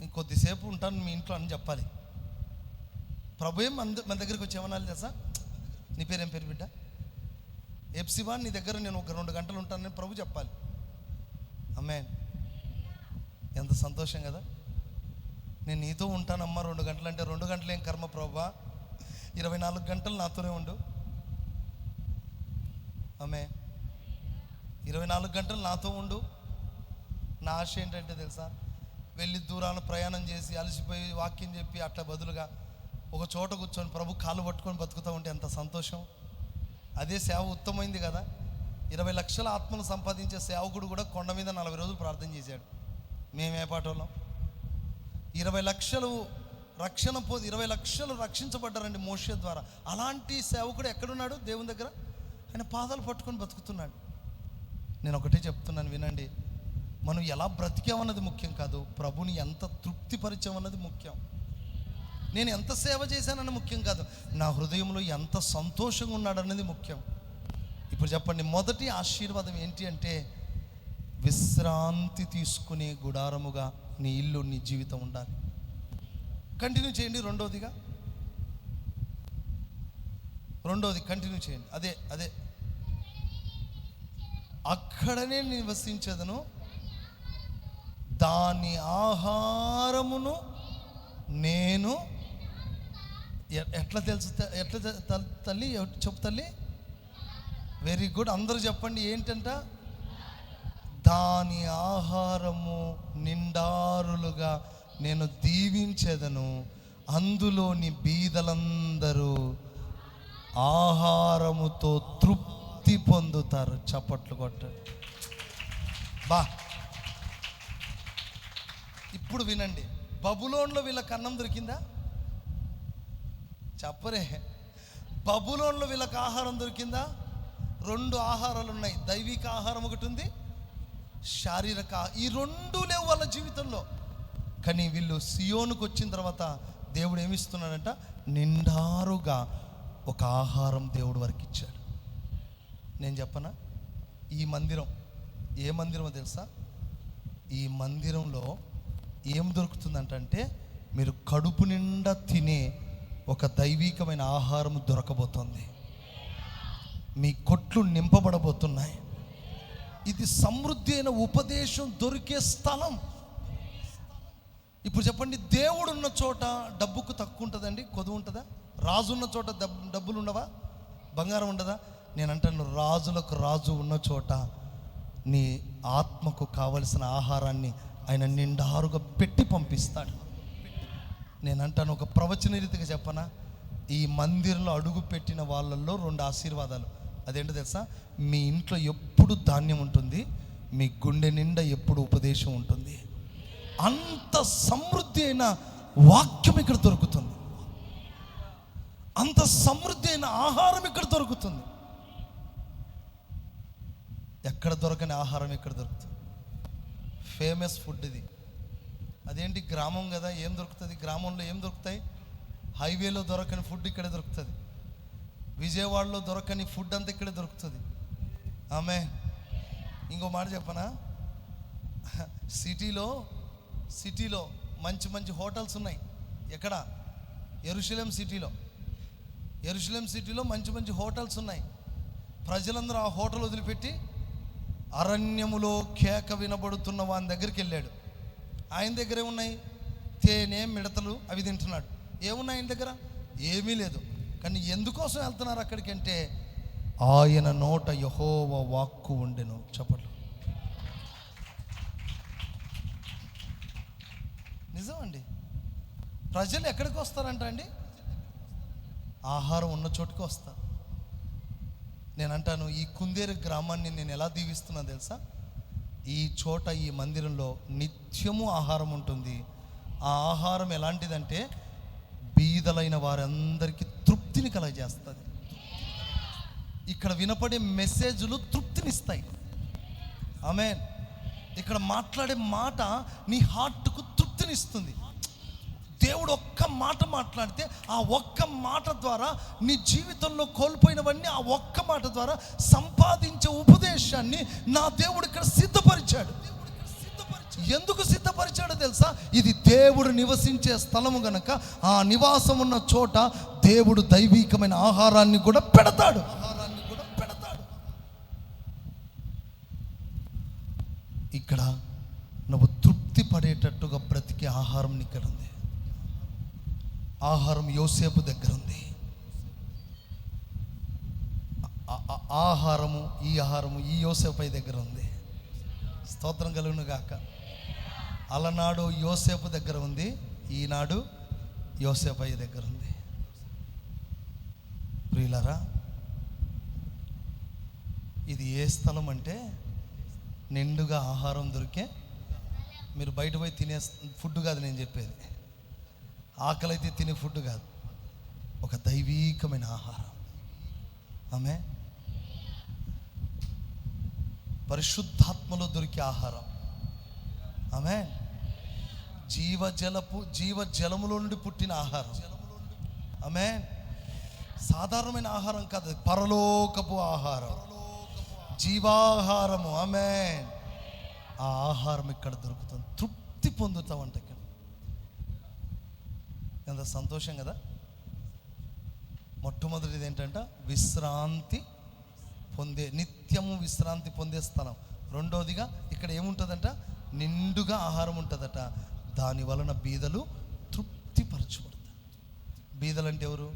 ఇంకొద్దిసేపు ఉంటాను మీ ఇంట్లో అని చెప్పాలి. ప్రభు ఏం మన దగ్గరికి వచ్చి ఏమనాలి తెలుసా? నీ పేరేం పేరు బిడ్డ? ఎప్సివా, నీ దగ్గర నేను ఒక 2 గంటలు ఉంటానని ప్రభు చెప్పాలి. ఆమేన్. ఎంత సంతోషం కదా. నేను నీతో ఉంటానమ్మా 2 గంటలు అంటే, 2 గంటలు ఏం కర్మ ప్రభా, 24 గంటలు నాతోనే ఉండు. ఆమె 24 గంటలు నాతో ఉండు. నా ఆశ ఏంటంటే తెలుసా, వెళ్ళి దూరాన ప్రయాణం చేసి అలసిపోయి వాక్యం చెప్పి అట్లా బదులుగా ఒక చోట కూర్చొని ప్రభు కాళ్ళు పట్టుకొని బతుకుతూ ఉంటే ఎంత సంతోషం. అదే సేవ ఉత్తమైంది కదా. 20 లక్షల ఆత్మను సంపాదించే సేవకుడు కూడా కొండ మీద 40 రోజులు ప్రార్థన చేశాడు. మేమే పాటోళ్ళం. 20 లక్షలు రక్షణ 20 లక్షలు రక్షించబడ్డారండి మోషే ద్వారా. అలాంటి సేవకుడు ఎక్కడున్నాడు? దేవుని దగ్గర. ఆయన పాదాలు పట్టుకొని బతుకుతున్నాడు. నేను ఒకటే చెప్తున్నాను వినండి, మనం ఎలా బ్రతికామన్నది ముఖ్యం కాదు, ప్రభుని ఎంత తృప్తిపరిచామన్నది ముఖ్యం. నేను ఎంత సేవ చేశానన్నది ముఖ్యం కాదు, నా హృదయంలో ఎంత సంతోషంగా ఉన్నాడన్నది ముఖ్యం. ఇప్పుడు చెప్పండి, మొదటి ఆశీర్వాదం ఏంటి అంటే, విశ్రాంతి తీసుకునే గుడారముగా నీ ఇల్లు, నీ జీవితం ఉండాలి. కంటిన్యూ చేయండి. రెండోది కంటిన్యూ చేయండి. అదే అక్కడనే నివసించదను, దాని ఆహారమును నేను ఎట్లా తెలుసు? తల్లి చెప్పు తల్లి. Very good. అందరూ చెప్పండి. ఏంటంట? దాని ఆహారము నిండారులుగా నేను దీవించెదను, అందులోని బీదలందరూ ఆహారముతో తృప్తి పొందుతారు. చప్పట్లు కొట్టండి. బా, ఇప్పుడు వినండి. బబులోన్లో వీళ్ళకి అన్నం దొరికిందా? చెప్పరే. బబులోన్లో వీళ్ళకి ఆహారం దొరికిందా? 2 ఆహారాలు ఉన్నాయి. దైవిక ఆహారం ఒకటి ఉంది, శారీరక. ఈ 2 లేవు వాళ్ళ జీవితంలో. కానీ వీళ్ళు సియోనుకు వచ్చిన తర్వాత దేవుడు ఏమిస్తున్నాడంట? నిండారుగా ఒక ఆహారం దేవుడు వారికి ఇచ్చాడు. నేను చెప్పనా? ఈ మందిరం ఏ మందిరమో తెలుసా? ఈ మందిరంలో ఏం దొరుకుతుందంటే, మీరు కడుపు నిండా తినే ఒక దైవికమైన ఆహారం దొరకబోతోంది. మీ కొట్లు నింపబడబోతున్నాయి. ఇది సమృద్ధి అయిన ఉపదేశం దొరికే స్థలం. ఇప్పుడు చెప్పండి, దేవుడు ఉన్న చోట డబ్బుకు తక్కువ ఉంటుందండి? కొదువు ఉంటుందా? రాజు ఉన్న చోట డబ్బులు ఉండవా? బంగారం ఉండదా? నేను అంటాను, రాజులకు రాజు ఉన్న చోట నీ ఆత్మకు కావలసిన ఆహారాన్ని ఆయన నిండారుగా పెట్టి పంపిస్తాడు. నేను అంటాను, ఒక ప్రవచన రీతిగా చెప్పనా, ఈ మందిరంలో అడుగు పెట్టిన వాళ్ళల్లో 2 ఆశీర్వాదాలు. అదేంటో తెలుసా? మీ ఇంట్లో ఎప్పుడు ధాన్యం ఉంటుంది, మీ గుండె నిండా ఎప్పుడు ఉపదేశం ఉంటుంది. అంత సమృద్ధి అయిన వాక్యం ఇక్కడ దొరుకుతుంది, అంత సమృద్ధి అయిన ఆహారం ఇక్కడ దొరుకుతుంది. ఎక్కడ దొరకని ఆహారం ఇక్కడ దొరుకుతుంది. ఫేమస్ ఫుడ్ ఇది. అదేంటి? గ్రామం కదా, ఏం దొరుకుతుంది? గ్రామంలో ఏం దొరుకుతాయి? హైవేలో దొరకని ఫుడ్ ఇక్కడే దొరుకుతుంది. విజయవాడలో దొరకని ఫుడ్ అంతా ఇక్కడే దొరుకుతుంది. ఆమె ఇంకో మాట చెప్పనా? సిటీలో మంచి హోటల్స్ ఉన్నాయి. ఎక్కడ? యెరూషలేం సిటీలో మంచి హోటల్స్ ఉన్నాయి. ప్రజలందరూ ఆ హోటల్ వదిలిపెట్టి అరణ్యములో కేక వినబడుతున్న వాని దగ్గరికి వెళ్ళాడు. ఆయన దగ్గర ఏమున్నాయి? తేనె, మిడతలు అవి తింటున్నాడు. ఏమున్నాయి ఆయన దగ్గర? ఏమీ లేదు. కానీ ఎందుకోసం వెళ్తున్నారు అక్కడికి అంటే, ఆయన నోట యెహోవా వాక్కు ఉండెను. చెప్పట్లు. నిజం అండి. ప్రజలు ఎక్కడికి వస్తారంట అండి? ఆహారం ఉన్న చోటుకి వస్తారు. నేను అంటాను, ఈ కుందేరు గ్రామాన్ని నేను ఎలా దీవిస్తున్నా తెలుసా? ఈ చోట, ఈ మందిరంలో నిత్యము ఆహారం ఉంటుంది. ఆ ఆహారం ఎలాంటిదంటే, బీదలైన వారందరికీ తృప్తిని కలగజేస్తుంది. ఇక్కడ వినపడే మెసేజ్లు తృప్తినిస్తాయి. ఆమేన్. ఇక్కడ మాట్లాడే మాట నీ హార్ట్కు తృప్తినిస్తుంది. దేవుడు ఒక్క మాట మాట్లాడితే ఆ ఒక్క మాట ద్వారా నీ జీవితంలో కోల్పోయినవన్నీ ఆ ఒక్క మాట ద్వారా సంపాదించే ఉపదేశాన్ని నా దేవుడు ఇక్కడ సిద్ధపరిచాడు. ఎందుకు సిద్ధపరిచాడో తెలుసా? ఇది దేవుడు నివసించే స్థలము గనక ఆ నివాసం ఉన్న చోట దేవుడు దైవికమైన ఆహారాన్ని కూడా పెడతాడు. ఇక్కడ నువ్వు తృప్తి పడేటట్టుగా బ్రతికే ఆహారం ఇక్కడ ఉంది. ఆహారం యోసేపు దగ్గర ఉంది. ఆహారము ఈ యోసేపు దగ్గర ఉంది. స్తోత్రం కలుగును గాక. అలనాడు యోసేపు దగ్గర ఉంది, ఈనాడు యోసేపు దగ్గర ఉంది. ప్రియులారా, ఇది ఏ స్థలం అంటే నిండుగా ఆహారం దొరికే. మీరు బయట పోయి తినే ఫుడ్ కాదు నేను చెప్పేది. ఆకలి అయితే తినే ఫుడ్ కాదు, ఒక దైవీకమైన ఆహారం. ఆమె పరిశుద్ధాత్మలో దొరికే ఆహారం. ఆమె జీవజలములో నుండి పుట్టిన ఆహారం. ఆమె సాధారణమైన ఆహారం కాదు, పరలోకపు ఆహారం, జీవాహారము. ఆమె ఆ ఆహారం ఇక్కడ దొరుకుతుంది, తృప్తి పొందుతామంట. ఇక్కడ ఎంత సంతోషం కదా. మొట్టమొదటిది ఏంటంట, విశ్రాంతి పొందే, నిత్యము విశ్రాంతి పొందే స్థలం. రెండోదిగా ఇక్కడ ఏముంటుందంట, నిండుగా ఆహారం ఉంటుందట. దాని వలన బీదలు తృప్తిపరచబడతారు. బీదలు అంటే ఎవరు?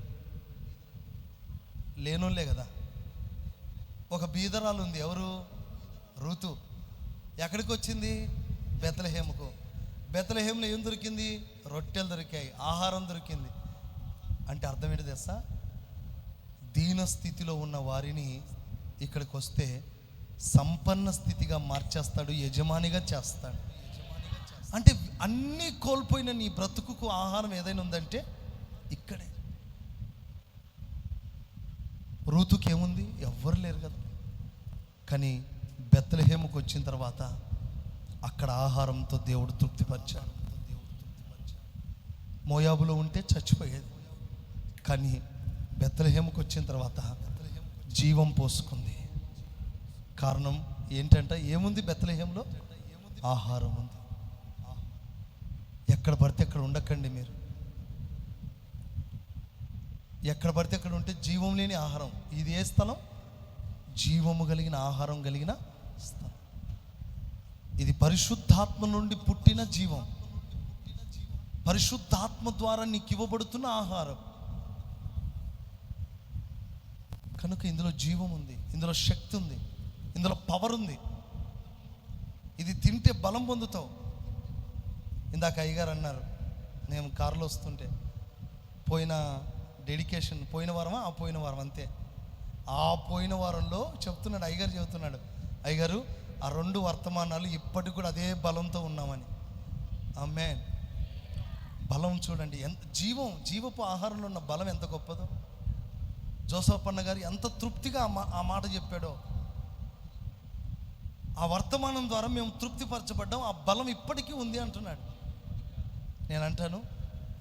లేనోళ్ళే కదా. ఒక బీదరాలు ఉంది, ఎవరు? ఋతు. ఎక్కడికి వచ్చింది? బెత్లెహేముకు. బెత్లెహేములో ఏం దొరికింది? రొట్టెలు దొరికాయి, ఆహారం దొరికింది. అంటే అర్థం ఏంటి తెలుసా? దీన స్థితిలో ఉన్న వారిని ఇక్కడికి వస్తే సంపన్న స్థితిగా మార్చేస్తాడు, యజమానిగా చేస్తాడు. అంటే అన్నీ కోల్పోయిన నీ బ్రతుకుకు ఆహారం ఏదైనా ఉందంటే ఇక్కడే. ఋతుకి ఏముంది? ఎవ్వరు లేరు కదా. కానీ బెత్లెహేముకు వచ్చిన తర్వాత అక్కడ ఆహారంతో దేవుడు తృప్తిపరిచాడు. మోయాబులో ఉంటే చచ్చిపోయేది, కానీ బెత్లెహేముకు వచ్చిన తర్వాత జీవం పోసుకుంది. కారణం ఏంటంటే ఏముంది బెత్లెహేములో? ఆహారం ఉంది. ఎక్కడ పడితే అక్కడ ఉండకండి మీరు. ఎక్కడ పడితే అక్కడ ఉంటే జీవం లేని ఆహారం. ఇది ఏ స్థలం? జీవము కలిగిన ఆహారం కలిగిన స్థలం. ఇది పరిశుద్ధాత్మ నుండి పుట్టిన జీవం, పరిశుద్ధాత్మ ద్వారా నీకు ఇవ్వబడుతున్న ఆహారం. కనుక ఇందులో జీవం ఉంది, ఇందులో శక్తి ఉంది, ఇందులో పవర్ ఉంది. ఇది తింటే బలం పొందుతావు. ఇందాక అయ్యగారు అన్నారు, నేను కారులో వస్తుంటే పోయిన డెడికేషన్ పోయిన వారం అంతే. ఆ పోయిన వారంలో చెప్తున్నాడు అయ్యగారు, చెబుతున్నాడు అయ్యగారు ఆ 2 వర్తమానాలు ఇప్పటికి కూడా అదే బలంతో ఉన్నామని. ఆమేన్. బలం చూడండి, ఎంత జీవపు ఆహారంలో ఉన్న బలం ఎంత గొప్పదో. జోసఫ్ అన్న గారు ఎంత తృప్తిగా ఆ మాట చెప్పాడో. ఆ వర్తమానం ద్వారా మేము తృప్తిపరచబడ్డాం, ఆ బలం ఇప్పటికీ ఉంది అంటున్నాడు. నేను అంటాను,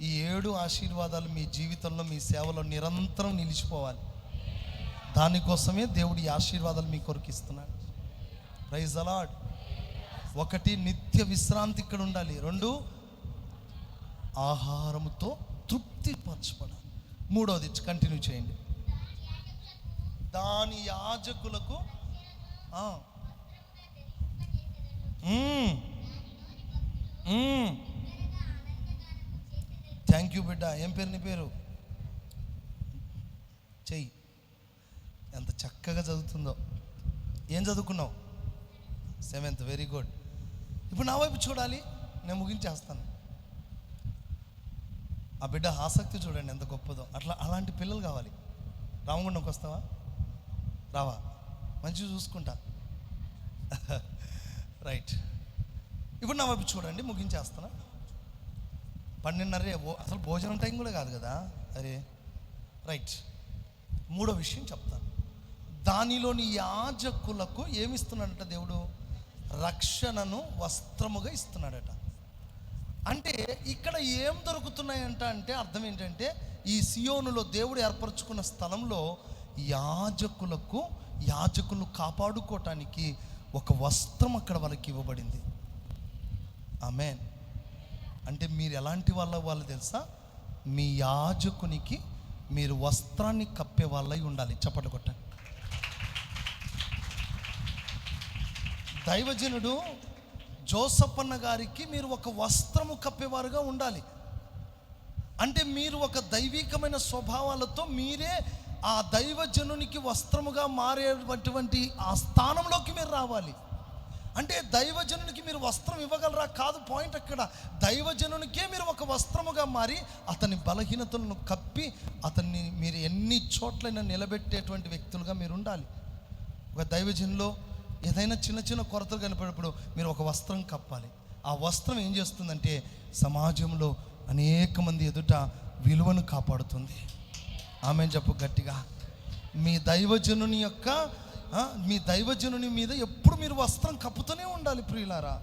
ఈ 7 ఆశీర్వాదాలు మీ జీవితంలో, మీ సేవలో నిరంతరం నిలిచిపోవాలి. దానికోసమే దేవుడు ఈ ఆశీర్వాదాలు మీ కొరకు ఇస్తున్నాడు. Praise the lord. 1, నిత్య విశ్రాంతి ఇక్కడ ఉండాలి. 2, ఆహారముతో తృప్తిపరచబడాలి. 3వది కంటిన్యూ చేయండి. దాని యాజకులకు థ్యాంక్ యూ బిడ్డ. ఏం పేరు నీ పేరు? చెయ్యి. ఎంత చక్కగా చదువుతుందో. ఏం చదువుకున్నావు? 7th. Very good. ఇప్పుడు నా వైపు చూడాలి, నేను ముగించేస్తాను. ఆ బిడ్డ ఆసక్తి చూడండి ఎంత గొప్పదో. అలాంటి పిల్లలు కావాలి. రామగుండంకి వస్తావా? రావా? మంచిగా చూసుకుంటా. రైట్. ఇప్పుడు నా వైపు చూడండి, ముగించేస్తానా. 12:30 అసలు భోజనం టైం కూడా కాదు కదా. అరే రైట్. 3వ విషయం చెప్తాను. దానిలోని యాజకులకు ఏమిస్తున్నాడట దేవుడు? రక్షణను వస్త్రముగా ఇస్తున్నాడట. అంటే ఇక్కడ ఏం దొరుకుతున్నాయంట అంటే అర్థం ఏంటంటే, ఈ సియోనులో దేవుడు ఏర్పరచుకున్న స్థలంలో యాజకులు కాపాడుకోవటానికి ఒక వస్త్రం అక్కడ వాళ్ళకి ఇవ్వబడింది. ఆమేన్. అంటే మీరు ఎలాంటి వాళ్ళు తెలుసా? మీ యాజకునికి మీరు వస్త్రాన్ని కప్పే వాళ్ళై ఉండాలి. చప్పట్లు కొట్టండి. దైవజనుడు జోసఫ్ అన్న గారికి మీరు ఒక వస్త్రము కప్పేవారుగా ఉండాలి. అంటే మీరు ఒక దైవికమైన స్వభావాలతో మీరే ఆ దైవజనునికి వస్త్రముగా మారేటువంటి ఆ స్థానంలోకి మీరు రావాలి. అంటే దైవజనునికి మీరు వస్త్రం ఇవ్వగలరా? కాదు. పాయింట్ అక్కడ. దైవజనునికే మీరు ఒక వస్త్రముగా మారి అతని బలహీనతలను కప్పి అతన్ని మీరు ఎన్ని చోట్లైనా నిలబెట్టేటువంటి వ్యక్తులుగా మీరు ఉండాలి. ఒక దైవజనులో ఏదైనా చిన్న కొరతలు కనపడినప్పుడు మీరు ఒక వస్త్రం కప్పాలి. ఆ వస్త్రం ఏం చేస్తుందంటే సమాజంలో అనేక మంది ఎదుట విలువను కాపాడుతుంది. ఆమేన్ చెప్పు గట్టిగా. మీ దైవజనుని మీద ఎప్పుడు మీరు వస్త్రం కప్పుతూనే ఉండాలి ప్రియులారా.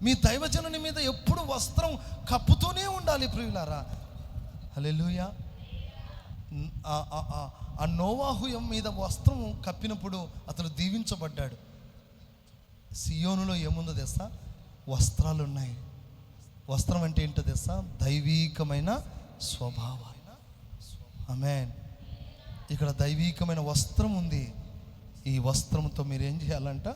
మీ దైవజనుని మీద ఎప్పుడు వస్త్రం కప్పుతూనే ఉండాలి ప్రియులారా. హల్లెలూయా. ఆ నోవాహు మీద వస్త్రం కప్పినప్పుడు అతను దీవించబడ్డాడు. సియోనులో ఏముందో తెలుసా? వస్త్రాలు ఉన్నాయి. వస్త్రం అంటే ఏంటో తెలుసా? దైవీకమైన స్వభావం. ఆమేన్. ఇక్కడ దైవీకమైన వస్త్రం ఉంది. ఈ వస్త్రంతో మీరు ఏం చేయాలంట?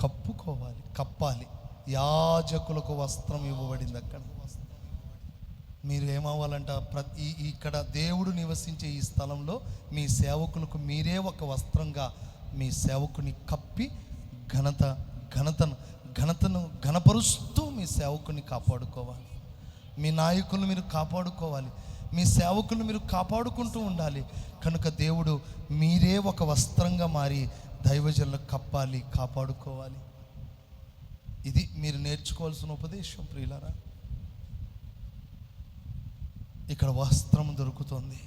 కప్పుకోవాలి, కప్పాలి. యాజకులకు వస్త్రం ఇవ్వబడింది. అక్కడ మీరు ఏమవ్వాలంట? ఇక్కడ దేవుడు నివసించే ఈ స్థలంలో మీ సేవకులకు మీరే ఒక వస్త్రంగా మీ సేవకుని కప్పి ఘనతను ఘనపరుస్తూ మీ సేవకుని కాపాడుకోవాలి. మీ నాయకులను మీరు కాపాడుకోవాలి. మీ సేవకులను మీరు కాపాడుకుంటూ ఉండాలి. కనుక దేవుడు మీరే ఒక వస్త్రంగా మారి దైవజనులకు కప్పాలి, కాపాడుకోవాలి. ఇది మీరు నేర్చుకోవాల్సిన ఉపదేశం ప్రియులారా. ఇక్కడ వస్త్రం దొరుకుతుంది,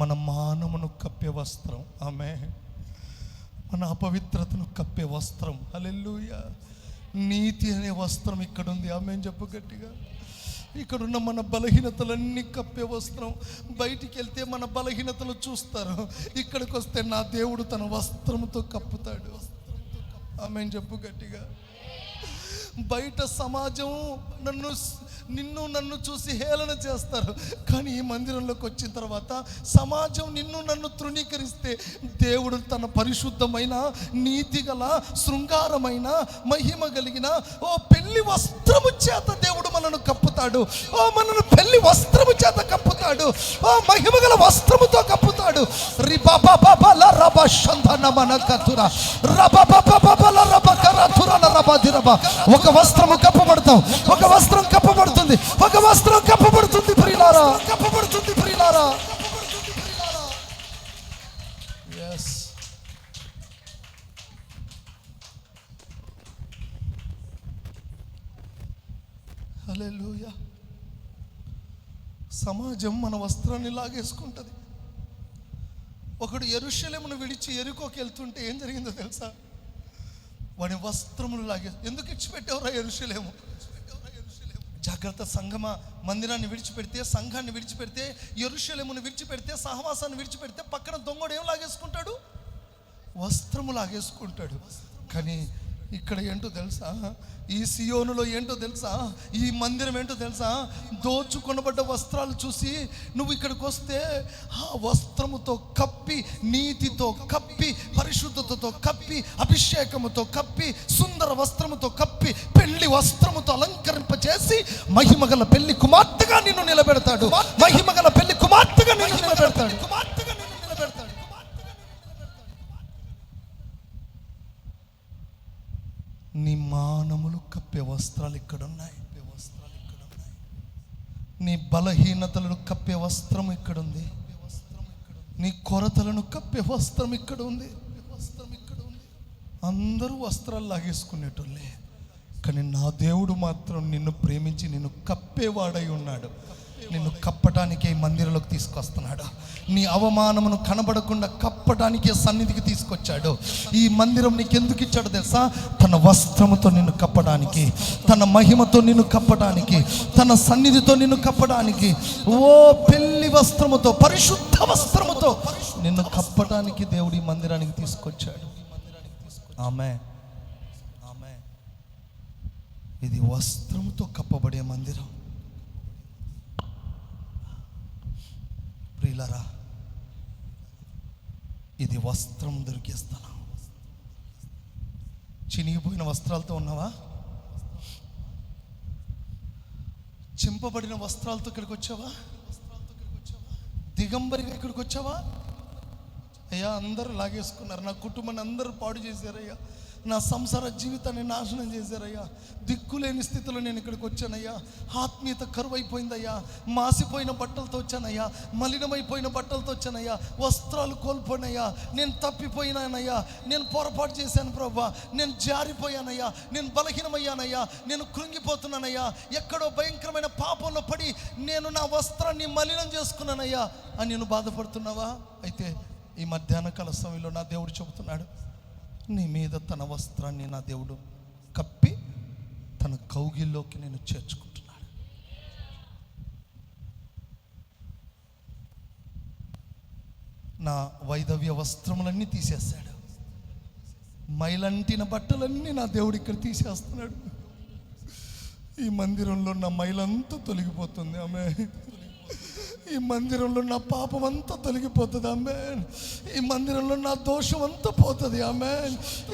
మన మానమును కప్పే వస్త్రం. ఆమేన్. మన అపవిత్రతను కప్పే వస్త్రం. హల్లెలూయా. నీతి అనే వస్త్రం ఇక్కడ ఉంది. ఆమేన్ చెప్పు గట్టిగా. ఇక్కడున్న మన బలహీనతలన్నీ కప్పే వస్త్రం. బయటికి వెళ్తే మన బలహీనతలు చూస్తారు, ఇక్కడికి వస్తే నా దేవుడు తన వస్త్రంతో కప్పుతాడు. ఆమేన్ చెప్పు గట్టిగా. బయట సమాజం నన్ను చూసి హేళన చేస్తారు, కానీ ఈ మందిరంలోకి వచ్చిన తర్వాత సమాజం నన్ను తృణీకరిస్తే దేవుడు తన పరిశుద్ధమైన, నీతిగల, శృంగారమైన, మహిమ కలిగిన పెళ్లి వస్త్రము చేత దేవుడు మనను కప్పుతాడు. మనను పెళ్లి వస్త్రము చేత కప్పుతాడు. మహిమగల వస్త్రముతో కప్పుతాడు. ఒక వస్త్రము కప్పబడతాం, ఒక వస్త్రం కప్పబడుతుంది, ఒక వస్త్రం కప్పబడుతుంది ప్రియులారా, కప్పబడుతుంది ప్రియులారా. yes. హల్లెలూయా. సమాజం మన వస్త్రాన్ని లాగేసుకుంటుంది. ఒకడు యెరూషలేమును విడిచి యెరికోకి వెళ్తుంటే ఏం జరిగిందో తెలుసా? వాడి వస్త్రములు లాగే. ఎందుకు ఇచ్చిపెట్టేవరా యెరూషలేము? జాగ్రత్త. సంఘమ మందిరాన్ని విడిచిపెడితే, సంఘాన్ని విడిచిపెడితే, యెరూషలేమును విడిచిపెడితే, సహవాసాన్ని విడిచిపెడితే పక్కన దొంగడు ఏం లాగేసుకుంటాడు? వస్త్రము లాగేసుకుంటాడు. కానీ ఇక్కడ ఏంటో తెలుసా? ఈ సియోనులో ఏంటో తెలుసా? ఈ మందిరం ఏంటో తెలుసా? దోచుకొనబడ్డ వస్త్రాలు చూసి నువ్వు ఇక్కడికి వస్తే ఆ వస్త్రముతో కప్పి, నీతితో కప్పి, పరిశుద్ధతతో కప్పి, అభిషేకముతో కప్పి, సుందర వస్త్రముతో కప్పి, పెళ్లి వస్త్రముతో అలంకరింపజేసి మహిమగల పెళ్లి కుమార్తెగా నిన్ను నిలబెడతాడు. మహిమగల పెళ్లి కుమార్తెగా నిన్ను నిలబెడతాడు. నీ మానములు కప్పే వస్త్రాలు ఇక్కడున్నాయి. నీ బలహీనతలను కప్పే వస్త్రం ఇక్కడుంది. నీ కొరతలను కప్పే వస్త్రం ఇక్కడ ఉంది. అందరూ వస్త్రాలు లాగేసుకునేటోళ్ళే, కానీ నా దేవుడు మాత్రం నిన్ను ప్రేమించి నిన్ను కప్పేవాడై ఉన్నాడు. నిన్ను కప్పటానికే మందిరంలోకి తీసుకొస్తున్నాడు. నీ అవమానమును కనబడకుండా కప్పటానికే సన్నిధికి తీసుకొచ్చాడు. ఈ మందిరం నీకు ఎందుకు ఇచ్చాడు తెలుసా? తన వస్త్రముతో నిన్ను కప్పడానికి, తన మహిమతో నిన్ను కప్పడానికి, తన సన్నిధితో నిన్ను కప్పడానికి, పెళ్లి వస్త్రముతో, పరిశుద్ధ వస్త్రముతో నిన్ను కప్పటానికి దేవుడు ఈ మందిరానికి తీసుకొచ్చాడు. ఆమేన్. ఆమేన్. ఇది వస్త్రముతో కప్పబడే మందిరం. ప్రియులారా, ఇది వస్త్రం దొరికే స్థలం. చినిగిపోయిన వస్త్రాలతో ఉన్నావా? చింపబడిన వస్త్రాలతో ఇక్కడికి వచ్చావా? దిగంబరిగా ఇక్కడికి వచ్చావా? అయ్యా, అందరూ లాగేసుకున్నారు, నా కుటుంబాన్ని అందరూ పాడు చేశారయ్యా, నా సంసార జీవితాన్ని నాశనం చేశారయ్యా, దిక్కులేని స్థితిలో నేను ఇక్కడికి వచ్చానయ్యా, ఆత్మీయత కరువైపోయిందయ్యా, మాసిపోయిన బట్టలతో వచ్చానయ్యా, మలినమైపోయిన బట్టలతో వచ్చానయ్యా, వస్త్రాలు కోల్పోయినయ్యా, నేను తప్పిపోయినానయ్యా, నేను పొరపాటు చేశాను ప్రభువా, నేను జారిపోయానయ్యా, నేను బలహీనమయ్యానయ్యా, నేను కృంగిపోతున్నానయ్యా, ఎక్కడో భయంకరమైన పాపంలో పడి నేను నా వస్త్రాన్ని మలినం చేసుకున్నానయ్యా అని నేను బాధపడుతున్నావా? అయితే ఈ మధ్యాహ్న కాల సమయంలో నా దేవుడు చెబుతున్నాడు, నీ మీద తన వస్త్రాన్ని నా దేవుడు కప్పి తన కౌగిల్లోకి నేను చేర్చుకుంటున్నాడు. నా వైధవ్య వస్త్రములన్నీ తీసేశాడు. మైలంటిన బట్టలన్నీ నా దేవుడు ఇక్కడ తీసేస్తున్నాడు. ఈ మందిరంలో నా మైలంతా తొలగిపోతుంది. ఆమె ఈ మందిరంలో నా పాపం అంతా తొలగిపోతుంది. ఆమె ఈ మందిరంలో నా దోషం అంతా పోతుంది. ఆమె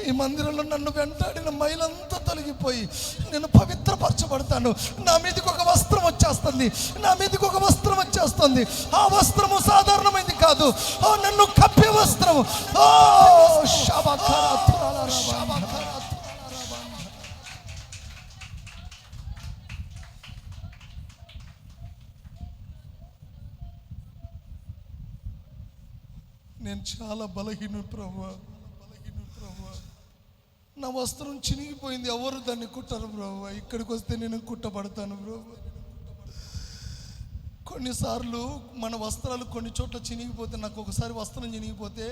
ఈ మందిరంలో నన్ను వెంటాడిన మైలంతా తొలగిపోయి నేను పవిత్రపరచబడతాను. నా మీదకి ఒక వస్త్రం వచ్చేస్తుంది. నా మీదకి ఒక వస్త్రం వచ్చేస్తుంది. ఆ వస్త్రము సాధారణమైంది కాదు. ఓ నన్ను కప్పే వస్త్రము. ఓ నేను చాలా బలహీనుడు ప్రభువా. నా వస్త్రం చినిగిపోయింది. ఎవరు దాన్ని కుట్టరు ప్రభువా. ఇక్కడికి వస్తే నేను కుట్టబడతాను ప్రభువా. కొన్నిసార్లు మన వస్త్రాలు కొన్ని చోట్ల చినిగిపోతే, నాకు ఒకసారి వస్త్రం చినిగిపోతే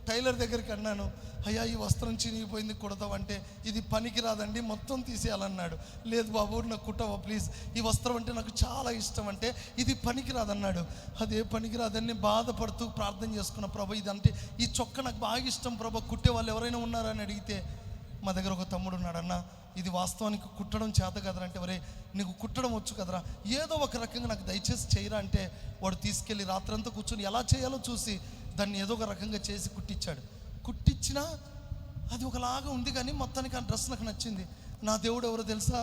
టైలర్ దగ్గరికి అన్నాను, అయ్యా ఈ వస్త్రం చినిగిపోయింది కుడతావంటే, ఇది పనికి రాదండి మొత్తం తీసేయాలన్నాడు. లేదు బాబు నాకు కుట్టవా ప్లీజ్, ఈ వస్త్రం అంటే నాకు చాలా ఇష్టం అంటే, ఇది పనికి రాదన్నాడు. అదే పనికి రాదని బాధపడుతూ ప్రార్థన చేసుకున్న, ప్రభు ఇదంటే ఈ చొక్క నాకు బాగా ఇష్టం ప్రభు, కుట్టే వాళ్ళు ఎవరైనా ఉన్నారని అడిగితే మా దగ్గర ఒక తమ్ముడు ఉన్నాడు, అన్న ఇది వాస్తవానికి కుట్టడం చేత కదరా అంటే, వరే నీకు కుట్టడం వచ్చు కదరా, ఏదో ఒక రకంగా నాకు దయచేసి చేయరా అంటే, వాడు తీసుకెళ్ళి రాత్రంతా కూర్చొని ఎలా చేయాలో చూసి దాన్ని ఏదో ఒక రకంగా చేసి కుట్టించాడు. కుట్టించినా అది ఒకలాగా ఉంది, కానీ మొత్తానికి ఆ డ్రెస్ నాకు నచ్చింది. నా దేవుడు ఎవరో తెలుసా?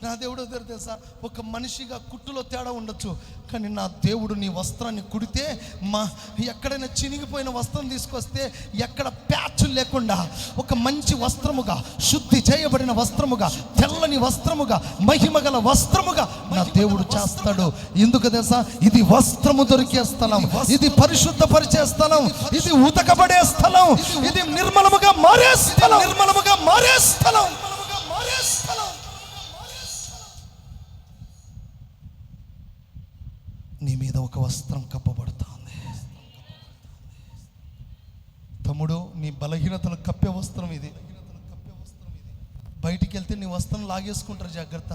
నా దేవుడు ఎవరో తెలుసా? ఒక మనిషిగా కుట్టులో తేడా ఉండొచ్చు, కానీ నా దేవుడు నీ వస్త్రాన్ని కుడితే, ఎక్కడైనా చినిగిపోయిన వస్త్రం తీసుకొస్తే ఎక్కడ ప్యాచ్ లేకుండా ఒక మంచి వస్త్రముగా, శుద్ధి చేయబడిన వస్త్రముగా, తెల్లని వస్త్రముగా, మహిమగల వస్త్రముగా నా దేవుడు చేస్తాడు. ఎందుకు తెలుసా? ఇది వస్త్రము దొరికే స్థలం, ఇది పరిశుద్ధపరిచే స్థలం, ఇది ఉతకబడే స్థలం, ఇది నిర్మలముగా మారే స్థలం, నిర్మలముగా మారే స్థలం. నీ మీద ఒక వస్త్రం కప్పబడుతుంది. తమ్ముడు, నీ బలహీనతలు కప్పే వస్త్రం ఇది. బయటికి వెళ్తే నీ వస్త్రం లాగేసుకుంటారు, జాగ్రత్త.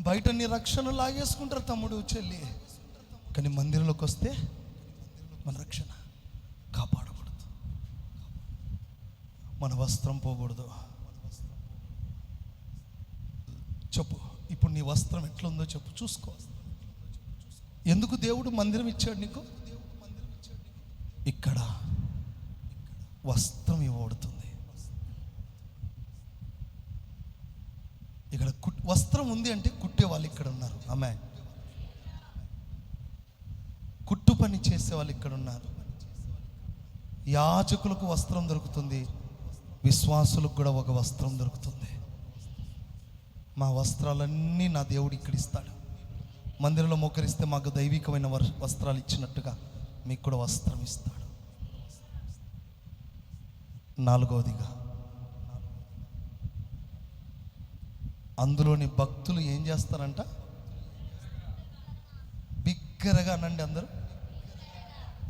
బయట నీ రక్షణ లాగేసుకుంటారు తమ్ముడు, చెల్లి. కానీ మందిరంలోకి వస్తే మన రక్షణ కాపాడకూడదు, మన వస్త్రం పోకూడదు. చెప్పు, ఇప్పుడు నీ వస్త్రం ఎట్లుందో చెప్పు, చూసుకో. ఎందుకు దేవుడు మందిరం ఇచ్చాడు నీకు? ఇక్కడ వస్త్రం ఇవ్వబడుతుంది. ఇక్కడ వస్త్రం ఉంది అంటే కుట్టే వాళ్ళు ఇక్కడ ఉన్నారు. ఆమేన్. కుట్టు పని చేసే వాళ్ళు ఇక్కడ ఉన్నారు. యాజకులకు వస్త్రం దొరుకుతుంది, విశ్వాసులకు కూడా ఒక వస్త్రం దొరుకుతుంది. మా వస్త్రాలన్నీ నా దేవుడు ఇక్కడ ఇస్తాడు. మందిరంలో మోకరిస్తే మాకు దైవికమైన వస్త్రాలు ఇచ్చినట్టుగా మీకు కూడా వస్త్రం ఇస్తాడు. నాలుగవదిగా, అందులోని భక్తులు ఏం చేస్తారంట? బిగ్గరగా అనండి అందరూ,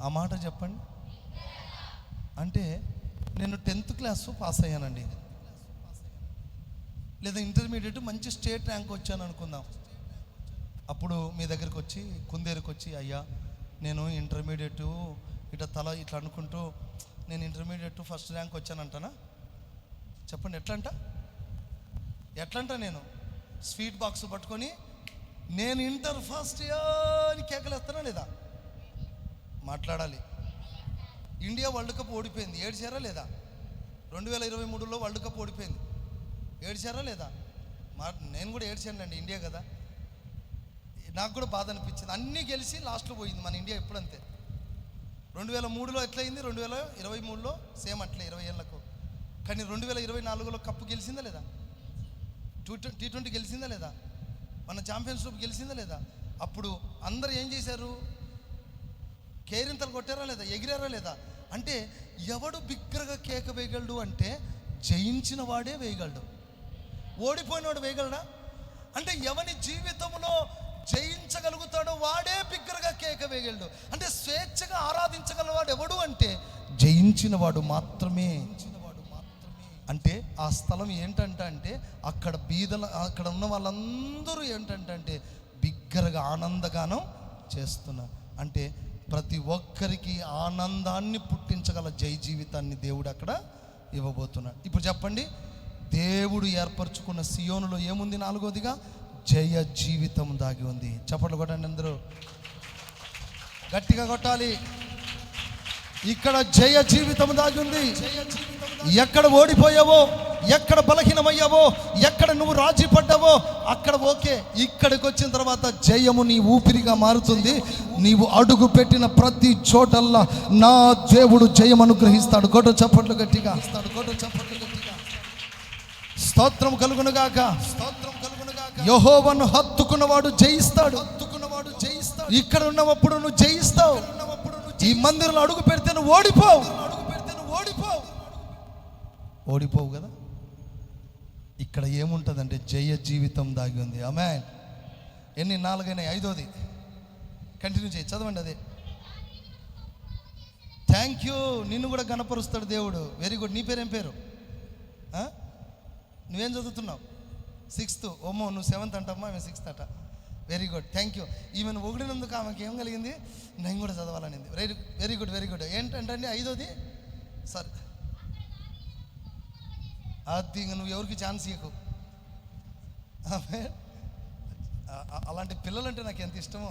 ఆ మాట చెప్పండి. అంటే నేను 10th క్లాస్ పాస్ అయ్యానండి, లేదా ఇంటర్మీడియట్ మంచి స్టేట్ ర్యాంక్ వచ్చాను అనుకుందాం. అప్పుడు మీ దగ్గరికి వచ్చి, కుందేరుకు వచ్చి, అయ్యా నేను ఇంటర్మీడియట్ ఇట్లా తల ఇట్లా అనుకుంటూ నేను ఇంటర్మీడియట్ ఫస్ట్ ర్యాంక్ వచ్చానంటానా? చెప్పండి, ఎట్లంటా నేను స్వీట్ బాక్స్ పట్టుకొని నేను ఇంటర్ ఫస్ట్ అని కేకలేస్తానా లేదా? మాట్లాడాలి. ఇండియా వరల్డ్ కప్ ఓడిపోయింది, ఏడ్చారా లేదా? 2023లో వరల్డ్ కప్ ఓడిపోయింది, ఏడ్చారా లేదా? నేను కూడా ఏడ్చానండి, ఇండియా కదా. నాకు కూడా బాధ అనిపించింది. అన్నీ గెలిచి లాస్ట్లో పోయింది మన ఇండియా. ఎప్పుడంతే 2003లో ఎట్లయింది, 2023లో సేమ్ అట్లే 20 ఏళ్ళకు. కానీ 2024లో కప్పు గెలిచిందా లేదా? T20 గెలిచిందా లేదా? మన ఛాంపియన్స్ ట్రోఫీ గెలిచిందా లేదా? అప్పుడు అందరూ ఏం చేశారు? కేరింతలు కొట్టారా లేదా? ఎగిరారా లేదా? అంటే ఎవడు బిగ్గరగా కేక వేయగలడు అంటే జయించిన వాడే వేయగలడు. ఓడిపోయినవాడు వేయగలడా? అంటే ఎవని జీవితంలో జయించగలుగుతాడో వాడే బిగ్గరగా కేక వేయగలడు. అంటే స్వేచ్ఛగా ఆరాధించగలవాడు ఎవడు అంటే జయించిన వాడు మాత్రమే. అంటే ఆ స్థలం ఏంటంటే అక్కడ అక్కడ ఉన్న వాళ్ళందరూ ఏంటంటే బిగ్గరగా ఆనందగానం చేస్తున్నారు. అంటే ప్రతి ఒక్కరికి ఆనందాన్ని పుట్టించగల జై జీవితాన్ని దేవుడు అక్కడ ఇవ్వబోతున్నాడు. ఇప్పుడు చెప్పండి, దేవుడు ఏర్పరచుకున్న సియోనులో ఏముంది? నాలుగోదిగా జయ జీవితం దాగి ఉంది. చప్పట్లు కొట్టండి అందరూ, గట్టిగా కొట్టాలి. ఇక్కడ జయ జీవితం దాగి ఉంది. ఎక్కడ ఓడిపోయావో, ఎక్కడ బలహీనమయ్యావో, ఎక్కడ నువ్వు రాజీ పడ్డావో అక్కడ ఓకే. ఇక్కడికి వచ్చిన తర్వాత జయము నీ ఊపిరిగా మారుతుంది. నీవు అడుగు పెట్టిన ప్రతి చోటల్లా నా దేవుడు జయం అనుగ్రహిస్తాడు. కొట్టు చప్పట్లు గట్టిగా, స్తోత్రం కలుగునుగాక. యెహోవాను హత్తుకున్నవాడు జయిస్తాడు. ఇక్కడ ఉన్నప్పుడు నువ్వు జయిస్తావు. ఈ మందిరంలో అడుగు పెడితే నువ్వు ఓడిపోవు కదా. ఇక్కడ ఏముంటుందంటే జయ జీవితం దాగి ఉంది. ఆమేన్. ఎన్ని? 4 అయినాయి. 5వది కంటిన్యూ చేయి, చదవండి. అదే థ్యాంక్ యూ. నిన్ను కూడా గణపరుస్తాడు దేవుడు. Very good. నీ పేరేం పేరు? నువ్వేం చదువుతున్నావు? 6th. ఓమో, నువ్వు 7th అంటమ్మా, ఆమె 6th అట. Very good, thank you. ఈమెను పొగిడినందుకు ఆమెకి ఏం కలిగింది? నేను కూడా చదవాలనింది. Very good, very good. ఏంటంటే 5వది సరే, అది నువ్వు ఎవరికి ఛాన్స్ ఇవ్వకు. అలాంటి పిల్లలంటే నాకు ఎంత ఇష్టమో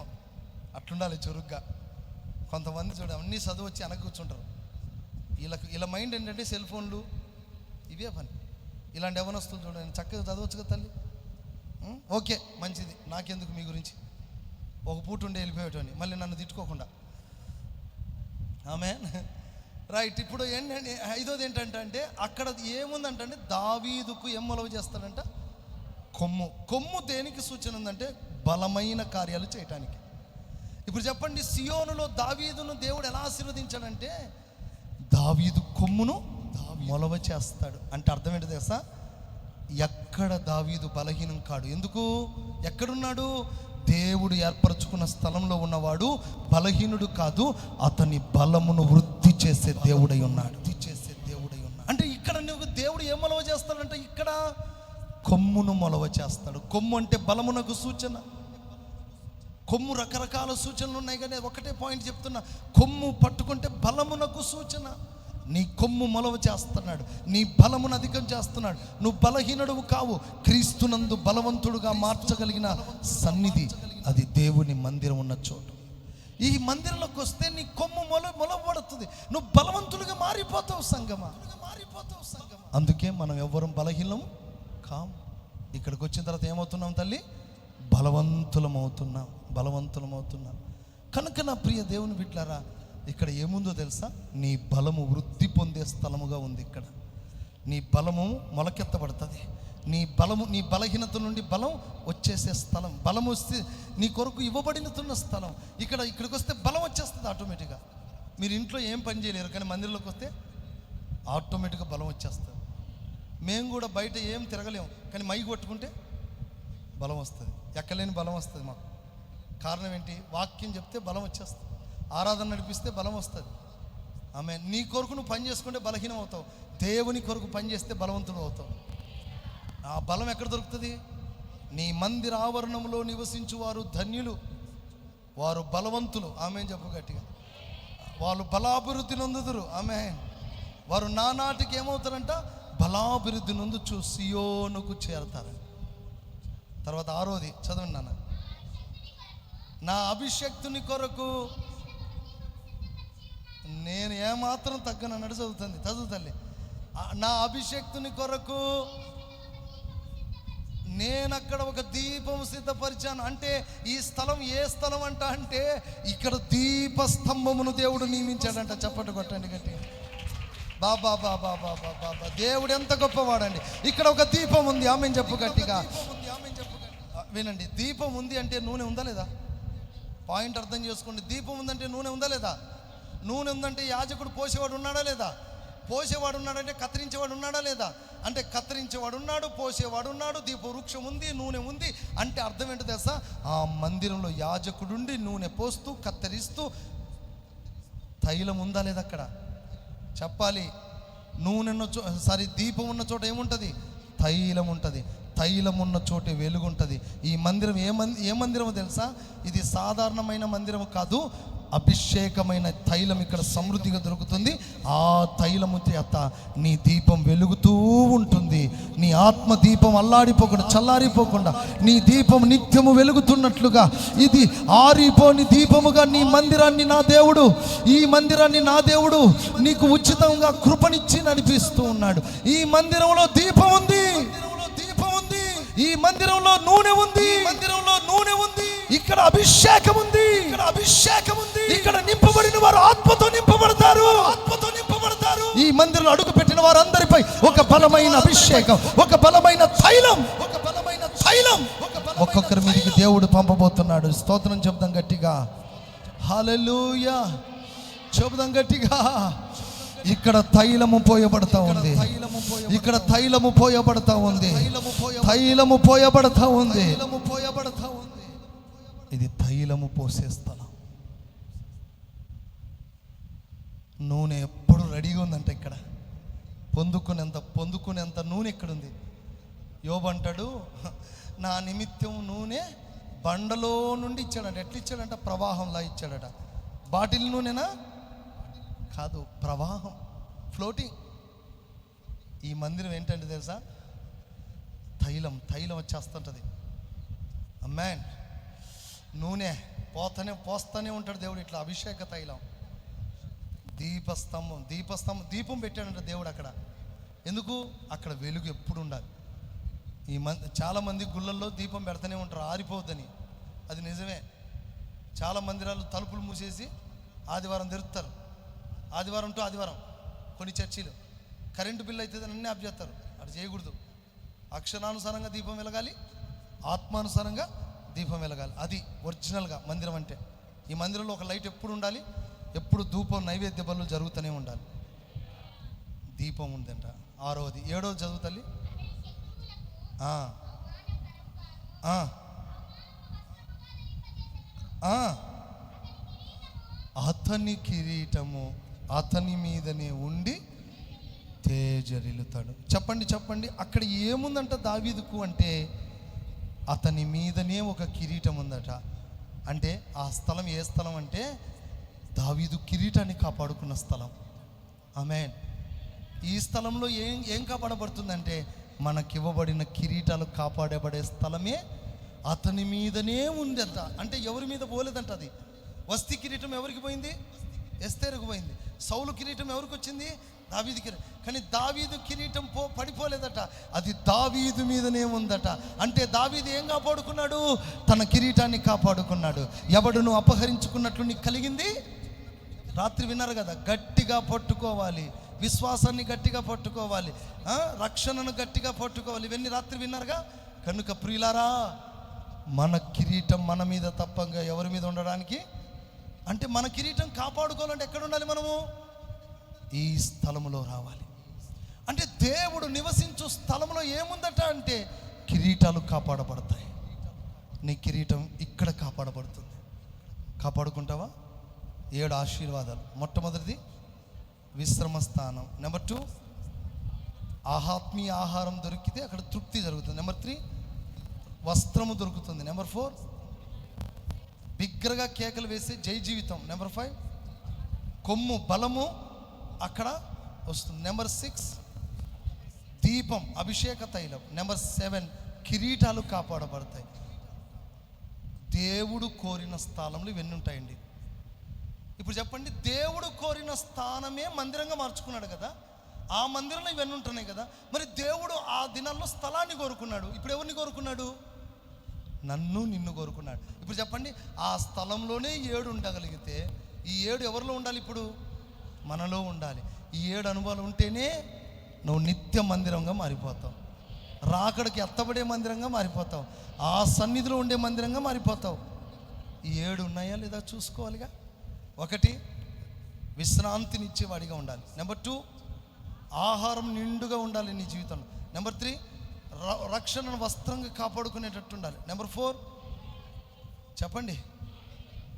అట్లుండాలి, చురుగ్గా. కొంతమంది చూడ అన్నీ చదువు వచ్చి వెనక్కి కూర్చుంటారు. ఇలా మైండ్ ఏంటంటే సెల్ ఫోన్లు ఇవే పని. ఇలాంటి ఎవరొస్తుంది చూడండి, చక్కగా చదవచ్చు కదా తల్లి. ఓకే, మంచిది. నాకెందుకు మీ గురించి? ఒక పూట ఉండే వెళ్ళిపోయేటోని, మళ్ళీ నన్ను తిట్టుకోకుండా. ఆమెన్. రైట్. ఇప్పుడు ఏంటంటే 5వది ఏంటంటే అక్కడ ఏముందంటే దావీదుకు ఏం మొలవ చేస్తాడంట? కొమ్ము దేనికి సూచన ఉందంటే బలమైన కార్యాలు చేయటానికి. ఇప్పుడు చెప్పండి, సియోనులో దావీదును దేవుడు ఎలా ఆశీర్వదించాడంటే దావీదు కొమ్మును మొలవ చేస్తాడు. అంటే అర్థం ఏంటి తెలుసా? ఎక్కడ దావీదు బలహీనం కాడు. ఎందుకు? ఎక్కడున్నాడు? దేవుడు ఏర్పరచుకున్న స్థలంలో ఉన్నవాడు బలహీనుడు కాదు, అతని బలమును వృద్ధి చేసే దేవుడై ఉన్నాడు. అంటే ఇక్కడ నువ్వు దేవుడు ఏం మొలవ చేస్తాడంటే ఇక్కడ కొమ్మును మొలవ చేస్తాడు. కొమ్ము అంటే బలమునకు సూచన. కొమ్ము రకరకాల సూచనలు ఉన్నాయి, కానీ ఒకటే పాయింట్ చెప్తున్నా. కొమ్ము పట్టుకుంటే బలమునకు సూచన. నీ కొమ్ము మొలవ చేస్తున్నాడు, నీ బలమును అధికం చేస్తున్నాడు. నువ్వు బలహీనుడువు కావు, క్రీస్తునందు బలవంతుడుగా మార్చగలిగిన సన్నిధి అది దేవుని మందిరం ఉన్న చోటు. ఈ మందిరంలోకి వస్తే నీ కొమ్ము మొలవబడుతుంది, నువ్వు బలవంతులుగా మారిపోతావు సంగమా. అందుకే మనం ఎవ్వరం బలహీనం కాము. ఇక్కడికి వచ్చిన తర్వాత ఏమవుతున్నాం తల్లి? బలవంతులం అవుతున్నాం. కనుక నా ప్రియ దేవుని బిడ్డలారా, ఇక్కడ ఏముందో తెలుసా? నీ బలము వృద్ధి పొందే స్థలముగా ఉంది. ఇక్కడ నీ బలము మొలకెత్తబడుతుంది. నీ బలహీనత నుండి బలం వచ్చేసే స్థలం. బలం వస్తే నీ కొరకు ఇవ్వబడినతున్న స్థలం. ఇక్కడికి వస్తే బలం వచ్చేస్తుంది ఆటోమేటిక్గా. మీరు ఇంట్లో ఏం పని చేయలేరు, కానీ మందిరంలోకి వస్తే ఆటోమేటిక్గా బలం వచ్చేస్తుంది. మేము కూడా బయట ఏం తిరగలేము, కానీ మైకి కొట్టుకుంటే బలం వస్తుంది. ఎక్కలేని బలం వస్తుంది మాకు. కారణం ఏంటి? వాక్యం చెప్తే బలం వచ్చేస్తుంది. ఆరాధన నడిపిస్తే బలం వస్తుంది. ఆమె నీ కొరకు నువ్వు పని చేసుకుంటే బలహీనం అవుతావు, దేవుని కొరకు పని చేస్తే బలవంతుడు అవుతావు. ఆ బలం ఎక్కడ దొరుకుతుంది? నీ మందిర ఆవరణంలో నివసించువారు ధన్యులు, వారు బలవంతులు. ఆమె చెప్పు గట్టిగా. వాళ్ళు బలాభివృద్ధి నొందుదురు. ఆమె వారు నానాటికి ఏమవుతారంట? బలాభివృద్ధి నొందుచు సియోనుకు చేరతారు. తర్వాత 6వది చదవండి నాన్న. నా అభిషక్తుని కొరకు నేను ఏమాత్రం తగ్గనన్నాడు. చదువు తల్లి. నా అభిషక్తుని కొరకు నేను అక్కడ ఒక దీపం సిద్ధపరిచాను. అంటే ఈ స్థలం ఏ స్థలం అంటే ఇక్కడ దీపస్తంభమును దేవుడు నియమించాడంట. చప్పట్లు కొట్టండి గట్టి. బాబా దేవుడు ఎంత గొప్పవాడండి. ఇక్కడ ఒక దీపం ఉంది. ఆమెను చెప్పు గట్టిగా. వినండి, దీపం ఉంది అంటే నూనె ఉందా లేదా? పాయింట్ అర్థం చేసుకోండి. దీపం ఉందంటే నూనె ఉందా లేదా? నూనె ఉందంటే యాజకుడు పోసేవాడు ఉన్నాడా లేదా? పోసేవాడు ఉన్నాడంటే కత్తిరించేవాడు ఉన్నాడా లేదా? అంటే కత్తిరించేవాడు ఉన్నాడు, పోసేవాడు ఉన్నాడు, దీప వృక్షం ఉంది, నూనె ఉంది. అంటే అర్థం ఏంటో తెలుసా? ఆ మందిరంలో యాజకుడుండి నూనె పోస్తూ కత్తిరిస్తూ. తైలం ఉందా లేదా అక్కడ? చెప్పాలి. నూనె దీపం ఉన్న చోట ఏముంటుంది? తైలం ఉంటుంది. తైలం ఉన్న చోటే వెలుగుంటుంది. ఈ మందిరం ఏ మందిరమో తెలుసా? ఇది సాధారణమైన మందిరం కాదు, అభిషేకమైన తైలం ఇక్కడ సమృద్ధిగా దొరుకుతుంది. ఆ తైలము చేత నీ దీపం వెలుగుతూ ఉంటుంది. నీ ఆత్మ దీపం అల్లాడిపోకుండా, చల్లారిపోకుండా నీ దీపం నిత్యము వెలుగుతున్నట్లుగా, ఇది ఆరిపోని దీపముగా నీ మందిరాన్ని ఈ మందిరాన్ని నా దేవుడు నీకు ఉచితంగా కృపనిచ్చి నడిపిస్తూ ఉన్నాడు. ఈ మందిరంలో దీపం ఉంది, ఈ మందిరంలో నూనె ఉంది, ఇక్కడ అభిషేకం ఉంది, ఇక్కడ నింపబడిన వారు ఆత్మతో నింపబడతారు. ఈ మందిరంలో అడుగు పెట్టిన వారందరిపై ఒక బలమైన అభిషేకం, ఒక బలమైన తైలం ఒక్కొక్కరి మీదకి దేవుడు పంపబోతున్నాడు. స్తోత్రం చెప్దాం గట్టిగా, హల్లెలూయా చెబుదాం గట్టిగా. ఇక్కడ తైలము పోయబడతా ఉంది, ఇక్కడ తైలము పోయబడతా ఉంది, తైలము పోయబడతా ఉంది. ఇది తైలము పోసే స్థలం. నూనె ఎప్పుడు రెడీగా ఉందంట. ఇక్కడ పొందుకునేంత నూనె ఎక్కడుంది? యోబు అంటాడు, నా నిమిత్తం నూనె బండలో నుండి ఇచ్చాడట. ఎట్లా ఇచ్చాడంట? ప్రవాహంలా ఇచ్చాడట. బాటిల్ నూనెనా? కాదు, ప్రవాహం, ఫ్లోటింగ్. ఈ మందిరం ఏంటంటే తెలుసా? తైలం వచ్చేస్తుంటుంది. అమ్మాన్, నూనె పోస్తానే ఉంటాడు దేవుడు. ఇట్లా అభిషేక తైలం, దీపస్తంభం దీపం పెట్టాడంట దేవుడు అక్కడ. ఎందుకు? అక్కడ వెలుగు ఎప్పుడు ఉండాలి. చాలామంది గుళ్ళల్లో దీపం పెడతానే ఉంటారు ఆరిపోద్దని. అది నిజమే. చాలా మందిరాలు తలుపులు మూసేసి ఆదివారం తెరుస్తారు. ఆదివారం టు ఆదివారం కొన్ని చర్చిలు కరెంటు బిల్లు అయితే అన్నీ ఆఫ్ చేస్తారు. అది చేయకూడదు. అక్షరానుసారంగా దీపం వెలగాలి, ఆత్మానుసారంగా దీపం వెలగాలి. అది ఒరిజినల్గా మందిరం అంటే. ఈ మందిరంలో ఒక లైట్ ఎప్పుడు ఉండాలి, ఎప్పుడు ధూపం నైవేద్య బలులు జరుగుతూనే ఉండాలి. దీపం ఉందంట. 6వది 7వది చదువు తల్లి. అతని కిరీటము అతని మీదనే ఉండి తేజరిల్లుతాడు. చెప్పండి. అక్కడ ఏముందంట దావీదుకు అంటే, అతని మీదనే ఒక కిరీటం ఉందట. అంటే ఆ స్థలం ఏ స్థలం అంటే, దావీదు కిరీటాన్ని కాపాడుకున్న స్థలం. ఆమేన్. ఈ స్థలంలో ఏం కాపాడబడుతుందంటే, మనకివ్వబడిన కిరీటాలు కాపాడబడే స్థలమే అతని మీదనే ఉందంట. అంటే ఎవరి మీద పోలేదంట. అది వస్తీ కిరీటం ఎవరికి పోయింది? ఎస్తేరుకు పోయింది. సౌలు కిరీటం ఎవరికి వచ్చింది? దావీదు కిరీటం. కానీ దావీదు కిరీటం పడిపోలేదట, అది దావీదు మీదనే ఉందట. అంటే దావీదు ఏం కాపాడుకున్నాడు? తన కిరీటాన్ని కాపాడుకున్నాడు. ఎవడును అపహరించుకున్నట్లు నీకు కలిగింది. రాత్రి విన్నారు కదా, గట్టిగా పట్టుకోవాలి, విశ్వాసాన్ని గట్టిగా పట్టుకోవాలి, రక్షణను గట్టిగా పట్టుకోవాలి. ఇవన్నీ రాత్రి విన్నారుగా. కనుక ప్రియులారా, మన కిరీటం మన మీద తప్పంగా ఎవరి మీద ఉండడానికి? అంటే మన కిరీటం కాపాడుకోవాలంటే ఎక్కడ ఉండాలి? మనము ఈ స్థలములో రావాలి. అంటే దేవుడు నివసించు స్థలంలో ఏముందట అంటే, కిరీటాలు కాపాడబడతాయి. నీ కిరీటం ఇక్కడ కాపాడబడుతుంది. కాపాడుకుంటావా? 7 ఆశీర్వాదాలు. మొట్టమొదటిది విశ్రమ స్థానం. నెంబర్ 2, ఆత్మీయ ఆహారం దొరికితే అక్కడ తృప్తి జరుగుతుంది. నెంబర్ 3, వస్త్రము దొరుకుతుంది. నెంబర్ 4, బిగ్గరగా కేకలు వేసే జై జీవితం. నెంబర్ 5, కొమ్ము బలము అక్కడ వస్తుంది. నెంబర్ 6, దీపం అభిషేక తైలం. నెంబర్ 7, కిరీటాలు కాపాడబడతాయి. దేవుడు కోరిన స్థలంలో ఇవన్నీ ఉంటాయండి. ఇప్పుడు చెప్పండి, దేవుడు కోరిన స్థానమే మందిరంగా మార్చుకున్నాడు కదా. ఆ మందిరంలో ఇవన్నీ ఉంటున్నాయి కదా. మరి దేవుడు ఆ దినాల్లో స్థలాన్ని కోరుకున్నాడు. ఇప్పుడు ఎవరిని కోరుకున్నాడు? నిన్ను కోరుకున్నాడు. ఇప్పుడు చెప్పండి, ఆ స్థలంలోనే 7 ఉండగలిగితే ఈ 7 ఎవరిలో ఉండాలి? ఇప్పుడు మనలో ఉండాలి. ఈ 7 అనుభవాలు ఉంటేనే నువ్వు నిత్య మందిరంగా మారిపోతావు. రాకడికి ఎత్తబడే మందిరంగా మారిపోతావు. ఆ సన్నిధిలో ఉండే మందిరంగా మారిపోతావు. ఈ 7 ఉన్నాయా లేదా చూసుకోవాలిగా. 1, విశ్రాంతినిచ్చేవాడిగా ఉండాలి. నెంబర్ 2, ఆహారం నిండుగా ఉండాలి నీ జీవితంలో. నెంబర్ 3, రక్షణను వస్త్రంగా కాపాడుకునేటట్టు ఉండాలి. నెంబర్ 4, చెప్పండి,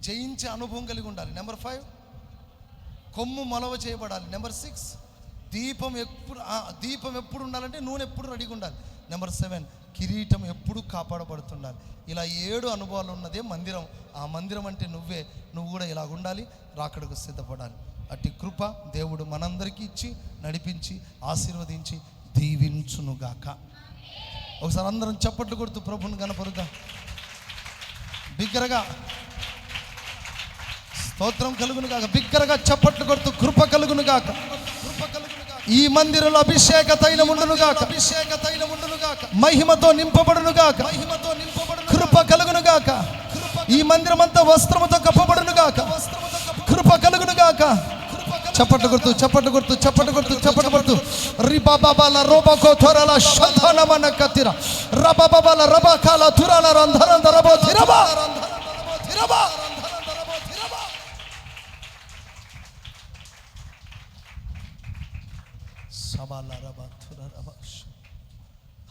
జయించే అనుభవం కలిగి ఉండాలి. నెంబర్ 5, కొమ్ము మొలవ చేయబడాలి. నెంబర్ 6, దీపం ఎప్పుడు ఉండాలంటే నూనె ఎప్పుడు రెడీగా ఉండాలి. నెంబర్ 7, కిరీటం ఎప్పుడూ కాపాడబడుతుండాలి. ఇలా 7 అనుభవాలు ఉన్నదే మందిరం. ఆ మందిరం అంటే నువ్వే. నువ్వు కూడా ఇలా ఉండాలి, రాకడకు సిద్ధపడాలి. అట్టి కృప దేవుడు మనందరికీ ఇచ్చి నడిపించి ఆశీర్వదించి దీవించునుగాక. ఒకసారి అందరం చప్పట్లు కొడుతూ ప్రభుని కనపరుద్దాం బిగ్గరగా. స్తోత్రం కలుగును గాక. బిగ్గరగా చప్పట్లు కొడుతూ కృప కలుగును గాక. ఈ మందిరంలో అభిషేక తైలం ఉండును గాక. అభిషేక తైలం ఉండును గాక. మహిమతో నింపబడును గాక. మహిమతో నింపబడును. కృప కలుగును గాక. ఈ మందిరం అంతా వస్త్రముతో కప్పబడును గాక. కృప కలుగును గాక. చప్పట్లు కొడుతూ చప్పట్లు కొడుతూ చప్పట్లు కొడుతూ చప్పట్లు కొడుతూ రిబాబాల రోబకో థొరల శతనమన కతిర రబాబాల రబకాల తురాల రంధరంధ రబో ధిరబా ధిరబా.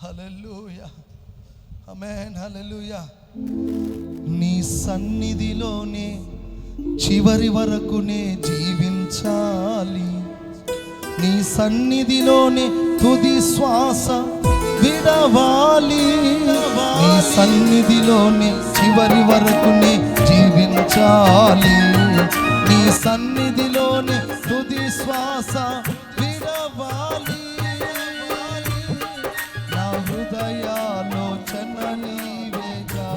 హల్లెలూయా, ఆమేన్, హల్లెలూయా. నీ సన్నిధిలోనే చివరి వరకునే జీవించాలి. నీ సన్నిధిలోనే తుది శ్వాస విడవాలి. నీ సన్నిధిలోనే చివరి వరకునే జీవించాలి. నీ సన్నిధిలోనే తుది శ్వాస విడవాలి. నా హృదయాలోచన నీవేగా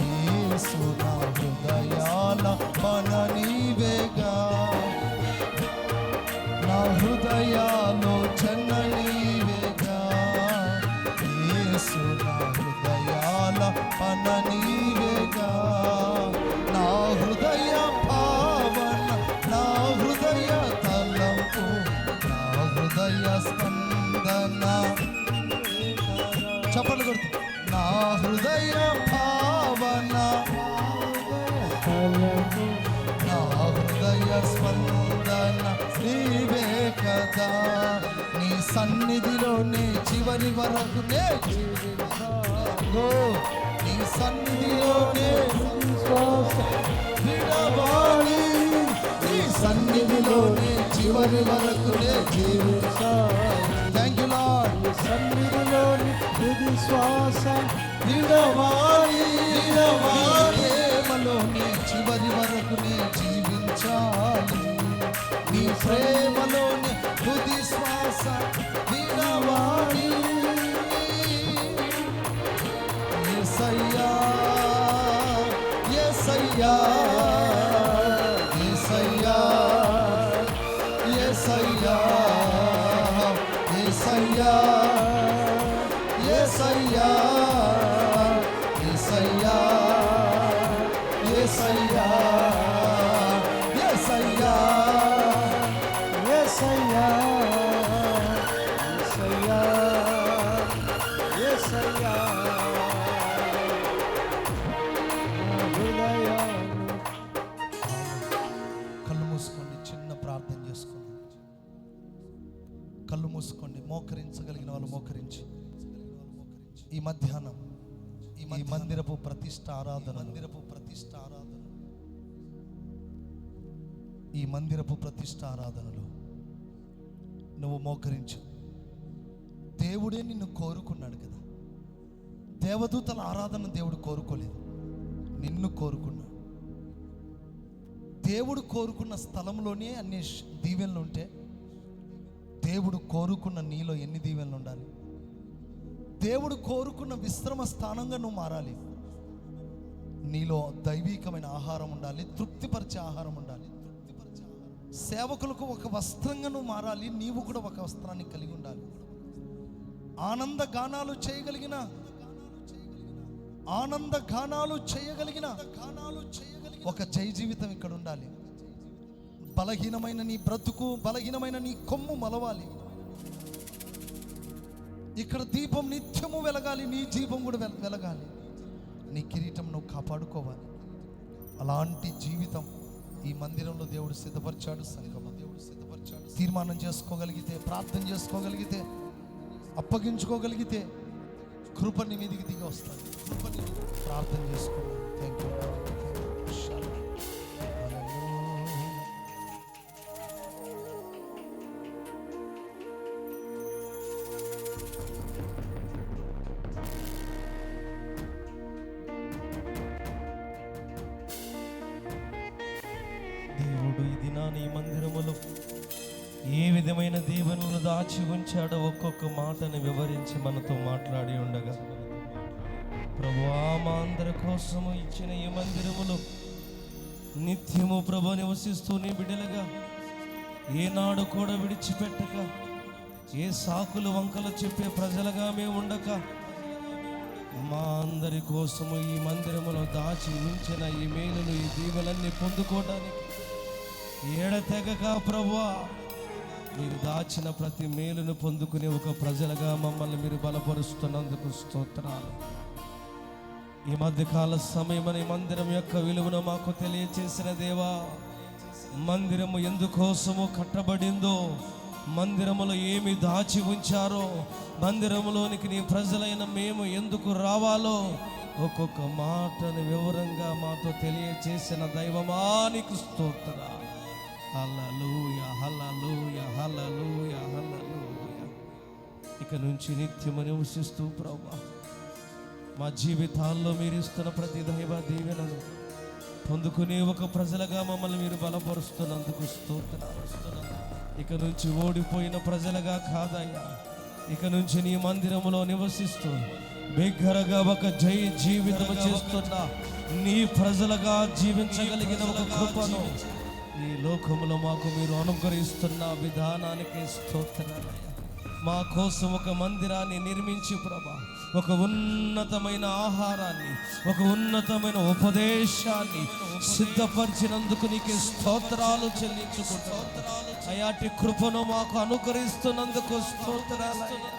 యేసు. నా హృదయాల మన నీవేగా. నా హృదయాలోచన నీవేగా యేసు. నా హృదయాల మన నీవేగా. నా హృదయ భావన, నా హృదయ తలంపు, నా హృదయ స్పందన. చప్పట్లు కొడుతూ నా హృదయ భావన, నా హృదయ స్పందన నీవే కదా. నీ సన్నిధిలోనే చివరి వరకునే నీ సన్నిధిలోనే విడవాలి. నీ సన్నిధిలోనే చివరి వరకునే జీవించాలి. Thank you lord. నీ సన్నిధిలోని తుది శ్వాస విడవాలి. ప్రేమలోనే చివరి వరకునే జీవించాలి. నీ ప్రేమలోనే తుది శ్వాస విడవాలి. యేసయ్యా, యేసయ్యా, యేసయ్యా, యేసయ్యా, యేసయ్యా, యేసయ్యా, యేసయ్యా, యేసయ్యా, యేసయ్యా, యేసయ్యా, యేసయ్యా, యేసయ్యా. కళ్ళు మూసుకోండి, చిన్న ప్రార్థన చేసుకోండి. కళ్ళు మూసుకోండి. మోకరించగలిగిన వాళ్ళు మోకరించి ఈ మధ్యాహ్నం ఈ మందిరపు ప్రతిష్ఠ ఆరాధన, ఈ మందిరపు ప్రతిష్ఠ ఆరాధనలో నువ్వు మోకరించు. దేవుడే నిన్ను కోరుకున్నాడు కదా. దేవదూతల ఆరాధన దేవుడు కోరుకోలేదు, నిన్ను కోరుకున్నాడు. దేవుడు కోరుకున్న స్థలంలోనే అన్ని దీవెనలు ఉంటే దేవుడు కోరుకున్న నీలో ఎన్ని దీవెనలు ఉండాలి? దేవుడు కోరుకున్న విశ్రమ స్థానంగా నువ్వు మారాలి. నీలో దైవీకమైన ఆహారం ఉండాలి, తృప్తిపరిచే ఆహారం ఉండాలి. సేవకులకు ఒక వస్త్రంగా నువ్వు మారాలి, నీవు కూడా ఒక వస్త్రాన్ని కలిగి ఉండాలి. ఆనంద గానాలు చేయగలిగిన ఒక జై జీవితం ఇక్కడ ఉండాలి. బలహీనమైన నీ బ్రతుకు, బలహీనమైన నీ కొమ్ము మలవాలి. ఇక్కడ దీపం నిత్యము వెలగాలి, నీ జీవం కూడా వెలగాలి. నీ కిరీటం నువ్వు కాపాడుకోవాలి. అలాంటి జీవితం ఈ మందిరంలో దేవుడు సిద్ధపరిచాడు. సంగమం దేవుడు సిద్ధపరిచాడు. తీర్మానం చేసుకోగలిగితే, ప్రార్థన చేసుకోగలిగితే, అప్పగించుకోగలిగితే కృప నీ మీదికి దిగి వస్తాడు. కృపని ప్రార్థన చేసుకోవాలి. Thank you. నీ మందిరములో ఏ విధమైన దీవెనలు దాచి ఉంచాడో ఒక్కొక్క మాటను వివరించి మనతో మాట్లాడి ఉండగా, ప్రభువా మా అందరి కోసము ఇచ్చిన ఈ మందిరములో నిత్యము ప్రభు నివసిస్తూ నీ బిడ్డలుగా ఏనాడు కూడా విడిచిపెట్టక, ఏ సాకులు వంకలు చెప్పే ప్రజలుగా మేము ఉండక, మా అందరి కోసము ఈ మందిరములో దాచి ఉంచిన ఈ మేలును, ఈ దీవెలన్నీ పొందుకోవడానికి ఏడతెగక ప్రభువా మీరు దాచిన ప్రతి మేలును పొందుకునే ఒక ప్రజలుగా మమ్మల్ని మీరు బలపరుస్తున్నందుకు స్తోత్రాలు. ఈ మధ్యకాల సమయమని మందిరం యొక్క విలువను మాకు తెలియచేసిన దేవా, మందిరము ఎందుకోసము కట్టబడిందో, మందిరములో ఏమి దాచి ఉంచారో, మందిరములోనికి నీ ప్రజలైన మేము ఎందుకు రావాలో ఒక్కొక్క మాటను వివరంగా మాతో తెలియచేసిన దైవమానికి స్తోత్రాలు. హల్లెలూయా, హల్లెలూయా, హల్లెలూయా, హల్లెలూయా. ఇక నుంచి నిత్యము నివసిస్తూ ప్రభువా మా జీవితాల్లో మీరు ఇస్తున్న ప్రతి దైవ దీవెనను పొందుకునే ఒక ప్రజలుగా మమ్మల్ని మీరు బలపరుస్తున్నందుకు స్తోత్రాలు. ఇక నుంచి ఓడిపోయిన ప్రజలుగా కాదయ్యా, ఇక నుంచి నీ మందిరములో నివసిస్తూ బిగ్గరగా ఒక జై జీవితం చేస్తున్న నీ ప్రజలుగా జీవించగలిగిన ఒక కృపను ఈ లోకములో మాకు మీరు అనుగ్రహిస్తున్న విధానానికి స్తోత్రాలయ్యా. మా కోసం ఒక మందిరాన్ని నిర్మించి ప్రభా, ఒక ఉన్నతమైన ఆహారాన్ని, ఒక ఉన్నతమైన ఉపదేశాన్ని సిద్ధపరిచినందుకు నీకు స్తోత్రాలు చెల్లించుకుంటున్నాను. అయాటి కృపను మాకు అనుగ్రహిస్తున్నందుకు స్తోత్రాలయ్యా.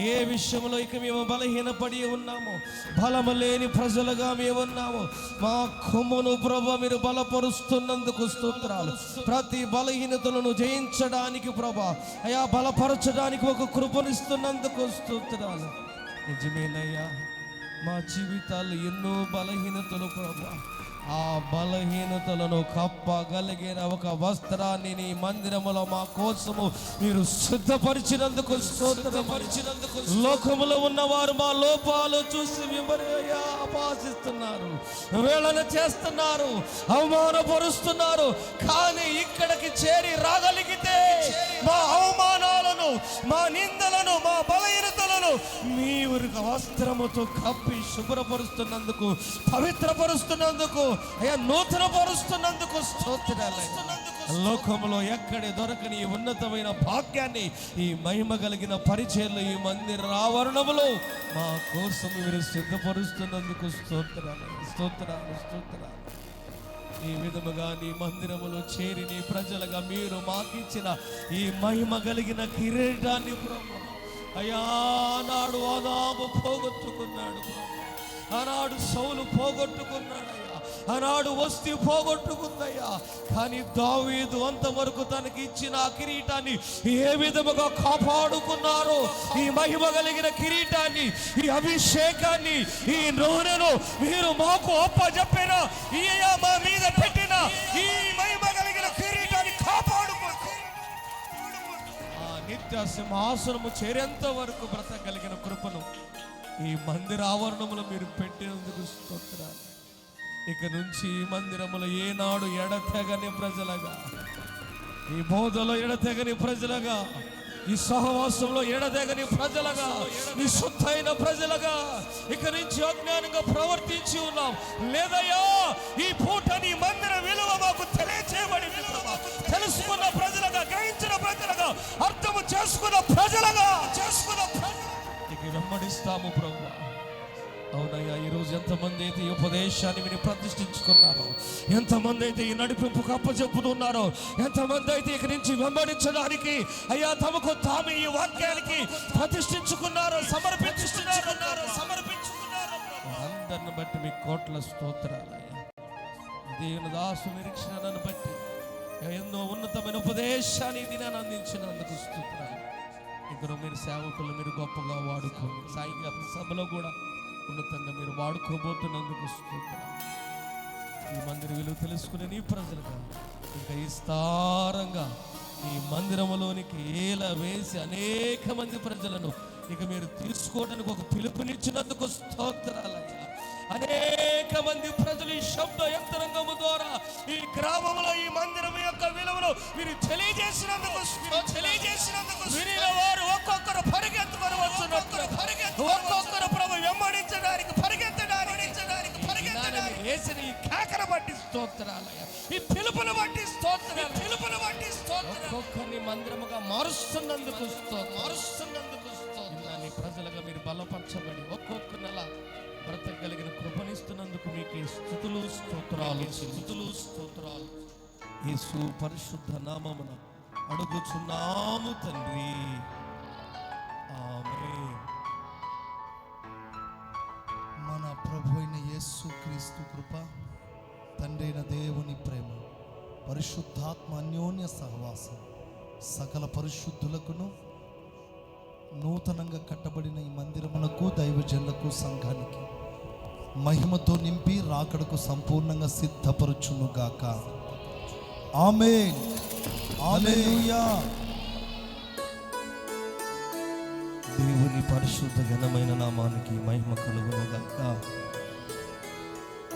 ఏ విషయంలో ఇక మేము బలహీనపడి ఉన్నామో, బలము లేని ప్రజలుగా మేము ఉన్నాము, మా కొమ్మును ప్రభు మీరు బలపరుస్తున్నందుకు స్తోత్రాలు. ప్రతి బలహీనతలను జయించడానికి ప్రభా అయా బలపరచడానికి ఒక కృపనిస్తున్నందుకు స్తోత్రాలు. నిజమేనయ్యా, మా జీవితాలు ఎన్నో బలహీనతలు ప్రభా, ఆ బలహీనతలను కప్పగలిగిన ఒక వస్త్రాన్ని నీ మందిరములో మా కోసము మీరు సిద్ధపరిచినందుకు స్తోత్రపరిచినందుకు. లోకములో ఉన్నవారు మా లోపాలు చూసి అపహాసిస్తున్నారు, వేళన చేస్తున్నారు, అవమానపరుస్తున్నారు. కానీ ఇక్కడికి చేరి రాగలిగితే మా అవమానాలను, మా నిందలను, మా బలహీనతలను మీరు వస్త్రముతో కప్పి శుభ్రపరుస్తున్నందుకు, పవిత్రపరుస్తున్నందుకు, అయ్యా నూతన పరుస్తున్నందుకు స్తోత్రాలు. లోకంలో ఎక్కడి దొరకని ఉన్నతమైన భాగ్యాన్ని, ఈ మహిమ కలిగిన పరిచయలు ఈ మందిర ఆవరణములో మా కోసం మీరు సిద్ధపరుస్తున్నందుకు స్తోత్రాలు, స్తోత్రాలు, స్తోత్రాలు. ఈ విధముగా నీ మందిరములో చేరి నీ ప్రజలుగా మీరు మాకిచ్చిన ఈ మహిమ కలిగిన కిరీటాన్ని ప్రభు అయ్యా నాడు ఆదాము పోగొట్టుకున్నాడు, ఆనాడు సౌలు పోగొట్టుకున్నాడు, ఆనాడు వస్తీ పోగొట్టుకుందయ్యా. కానీ దావీదు అంతవరకు తనకి ఇచ్చిన ఆ కిరీటాన్ని ఏ విధముగా కాపాడుకున్నారో, ఈ మహిమ కలిగిన కిరీటాన్ని, ఈ అభిషేకాన్ని, ఈ నూనెను మీరు మాకు అప్పజెప్పిన, ఈ మా మీద పెట్టిన ఈ మహిమ కలిగిన కిరీటాన్ని కాపాడుకుంటూ ఆ నిత్య సింహాసనము చేరేంత వరకు బ్రతకగలిగిన కృపను ఈ మందిర ఆవరణములో మీరు పెట్టినందుకు స్తోత్రాలు. ఇక నుంచి ఈ మందిరములో ఏనాడు ఎడతెగని ప్రజలుగా, ఈ బోధలో ఎడతెగని ప్రజలుగా, ఈ సహవాసంలో ఎడతెగని ప్రజలుగా, ఈ శుద్ధైన ప్రజలుగా ఇక నుంచి అజ్ఞానంగా ప్రవర్తించి ఉన్నాం లేదయ్యా. ఈ పూట నీ మందిర విలువ మాకు తెలియచేయబడింది. తెలుసుకున్న ప్రజలుగా, గ్రహించిన ప్రజలుగా, అర్థము చేసుకున్న ప్రజలుగా ఇక వెంబడిస్తాము ప్రభు. అవునయ్యా, ఈరోజు ఎంతమంది అయితే ఈ ఉపదేశాన్ని విని ప్రతిష్ఠించుకున్నారో, ఎంతమంది అయితే ఈ నడిపింపుకు అప్పచెప్పుతున్నారో, ఎంతమంది అయితే ఇక్కడి నుంచి వెంబడించడానికి అయ్యా తమకు తాము ఈ వాక్యానికి ప్రతిష్ఠించుకున్నారో, సమర్పించుకున్నారో, అందరిని బట్టి మీ కోట్ల స్తోత్రాలు అయ్యా. దేవుని దాసు నిరీక్షణను బట్టి ఎన్నో ఉన్నతమైన ఉపదేశాన్ని దినాన్ని అందించినందుకు స్తోత్రాలు. ఇక్కడ మీరు సేవకులు మీరు గొప్పగా వాడుకోండి. సాయంకాల సభలో కూడా ఉన్నతంగా మీరు వాడుకోబోతున్నందుకు స్తోత్రాలు. ఈ మందిర విలువ తెలుసుకునే నీ ప్రజలుగా ఇంకా విస్తారంగా ఈ మందిరములోనికి ఏల వేసి అనేక మంది ప్రజలను ఇక మీరు తీసుకోవడానికి ఒక పిలుపునిచ్చినందుకు స్తోత్రాలయ్యా. అనేక అనేక మంది ప్రజలు ఈ శబ్ద యంత్రాంగము ద్వారా ఈ గ్రామంలో ఈ మందిరం యొక్క విలువను మీరు తెలియజేసినందుకు వినిన వారు ఒక్కొక్కరు పరిగెత్తుకొని వచ్చున్నప్పుడు ఒక్కొక్కరు ప్రభు వెంబడించడానికి పరిగెత్తడానికి వేసిన ఈ కేకను బట్టి స్తోత్రాలయ, ఈ పిలుపును బట్టి స్తోత్రాలు, ఒక్కొక్కరిని మందిరముగా మారుస్తున్నందుకు స్తోత్రాలు. ప్రజలుగా మీరు బలపరచబడి ఒక్కొక్క నెల బ్రతకగలిగిన కృపనిస్తున్నందుకు మీకు స్తుతులు స్తోత్రాలు. యేసు పరిశుద్ధ నామమున అడుగుచున్నాము తండ్రి, ఆమేన్. మన ప్రభు అయిన యేసు క్రీస్తు కృప, తండ్రి అయిన దేవుని ప్రేమ, పరిశుద్ధాత్మ అన్యోన్య సహవాసం సకల పరిశుద్ధులకును నూతనంగా కట్టబడిన ఈ మందిరమునకు దైవజనులకు సంఘానికి మహిమతో నింపి రాకడకు సంపూర్ణంగా సిద్ధపరచునుగాక. ఆమేన్. హల్లెలూయా. దేవుని పరిశుద్ధ ఘనమైన నామానికి మహిమ కలుగునుగాక.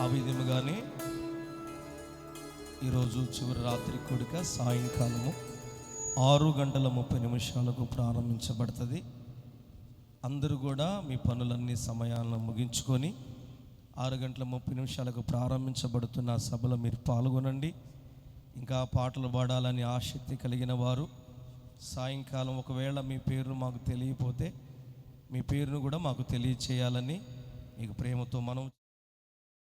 ఆ విధముగానే ఈరోజు చివరి రాత్రి కూడిక సాయంకాలము 6:30 ప్రారంభించబడుతుంది. అందరూ కూడా మీ పనులన్నీ సమయాలను ముగించుకొని 6:30 ప్రారంభించబడుతున్న సభలో మీరు పాల్గొనండి. ఇంకా పాటలు పాడాలని ఆసక్తి కలిగిన వారు సాయంకాలం ఒకవేళ మీ పేరు మాకు తెలియకపోతే మీ పేరును కూడా మాకు తెలియచేయాలని మీకు ప్రేమతో మనం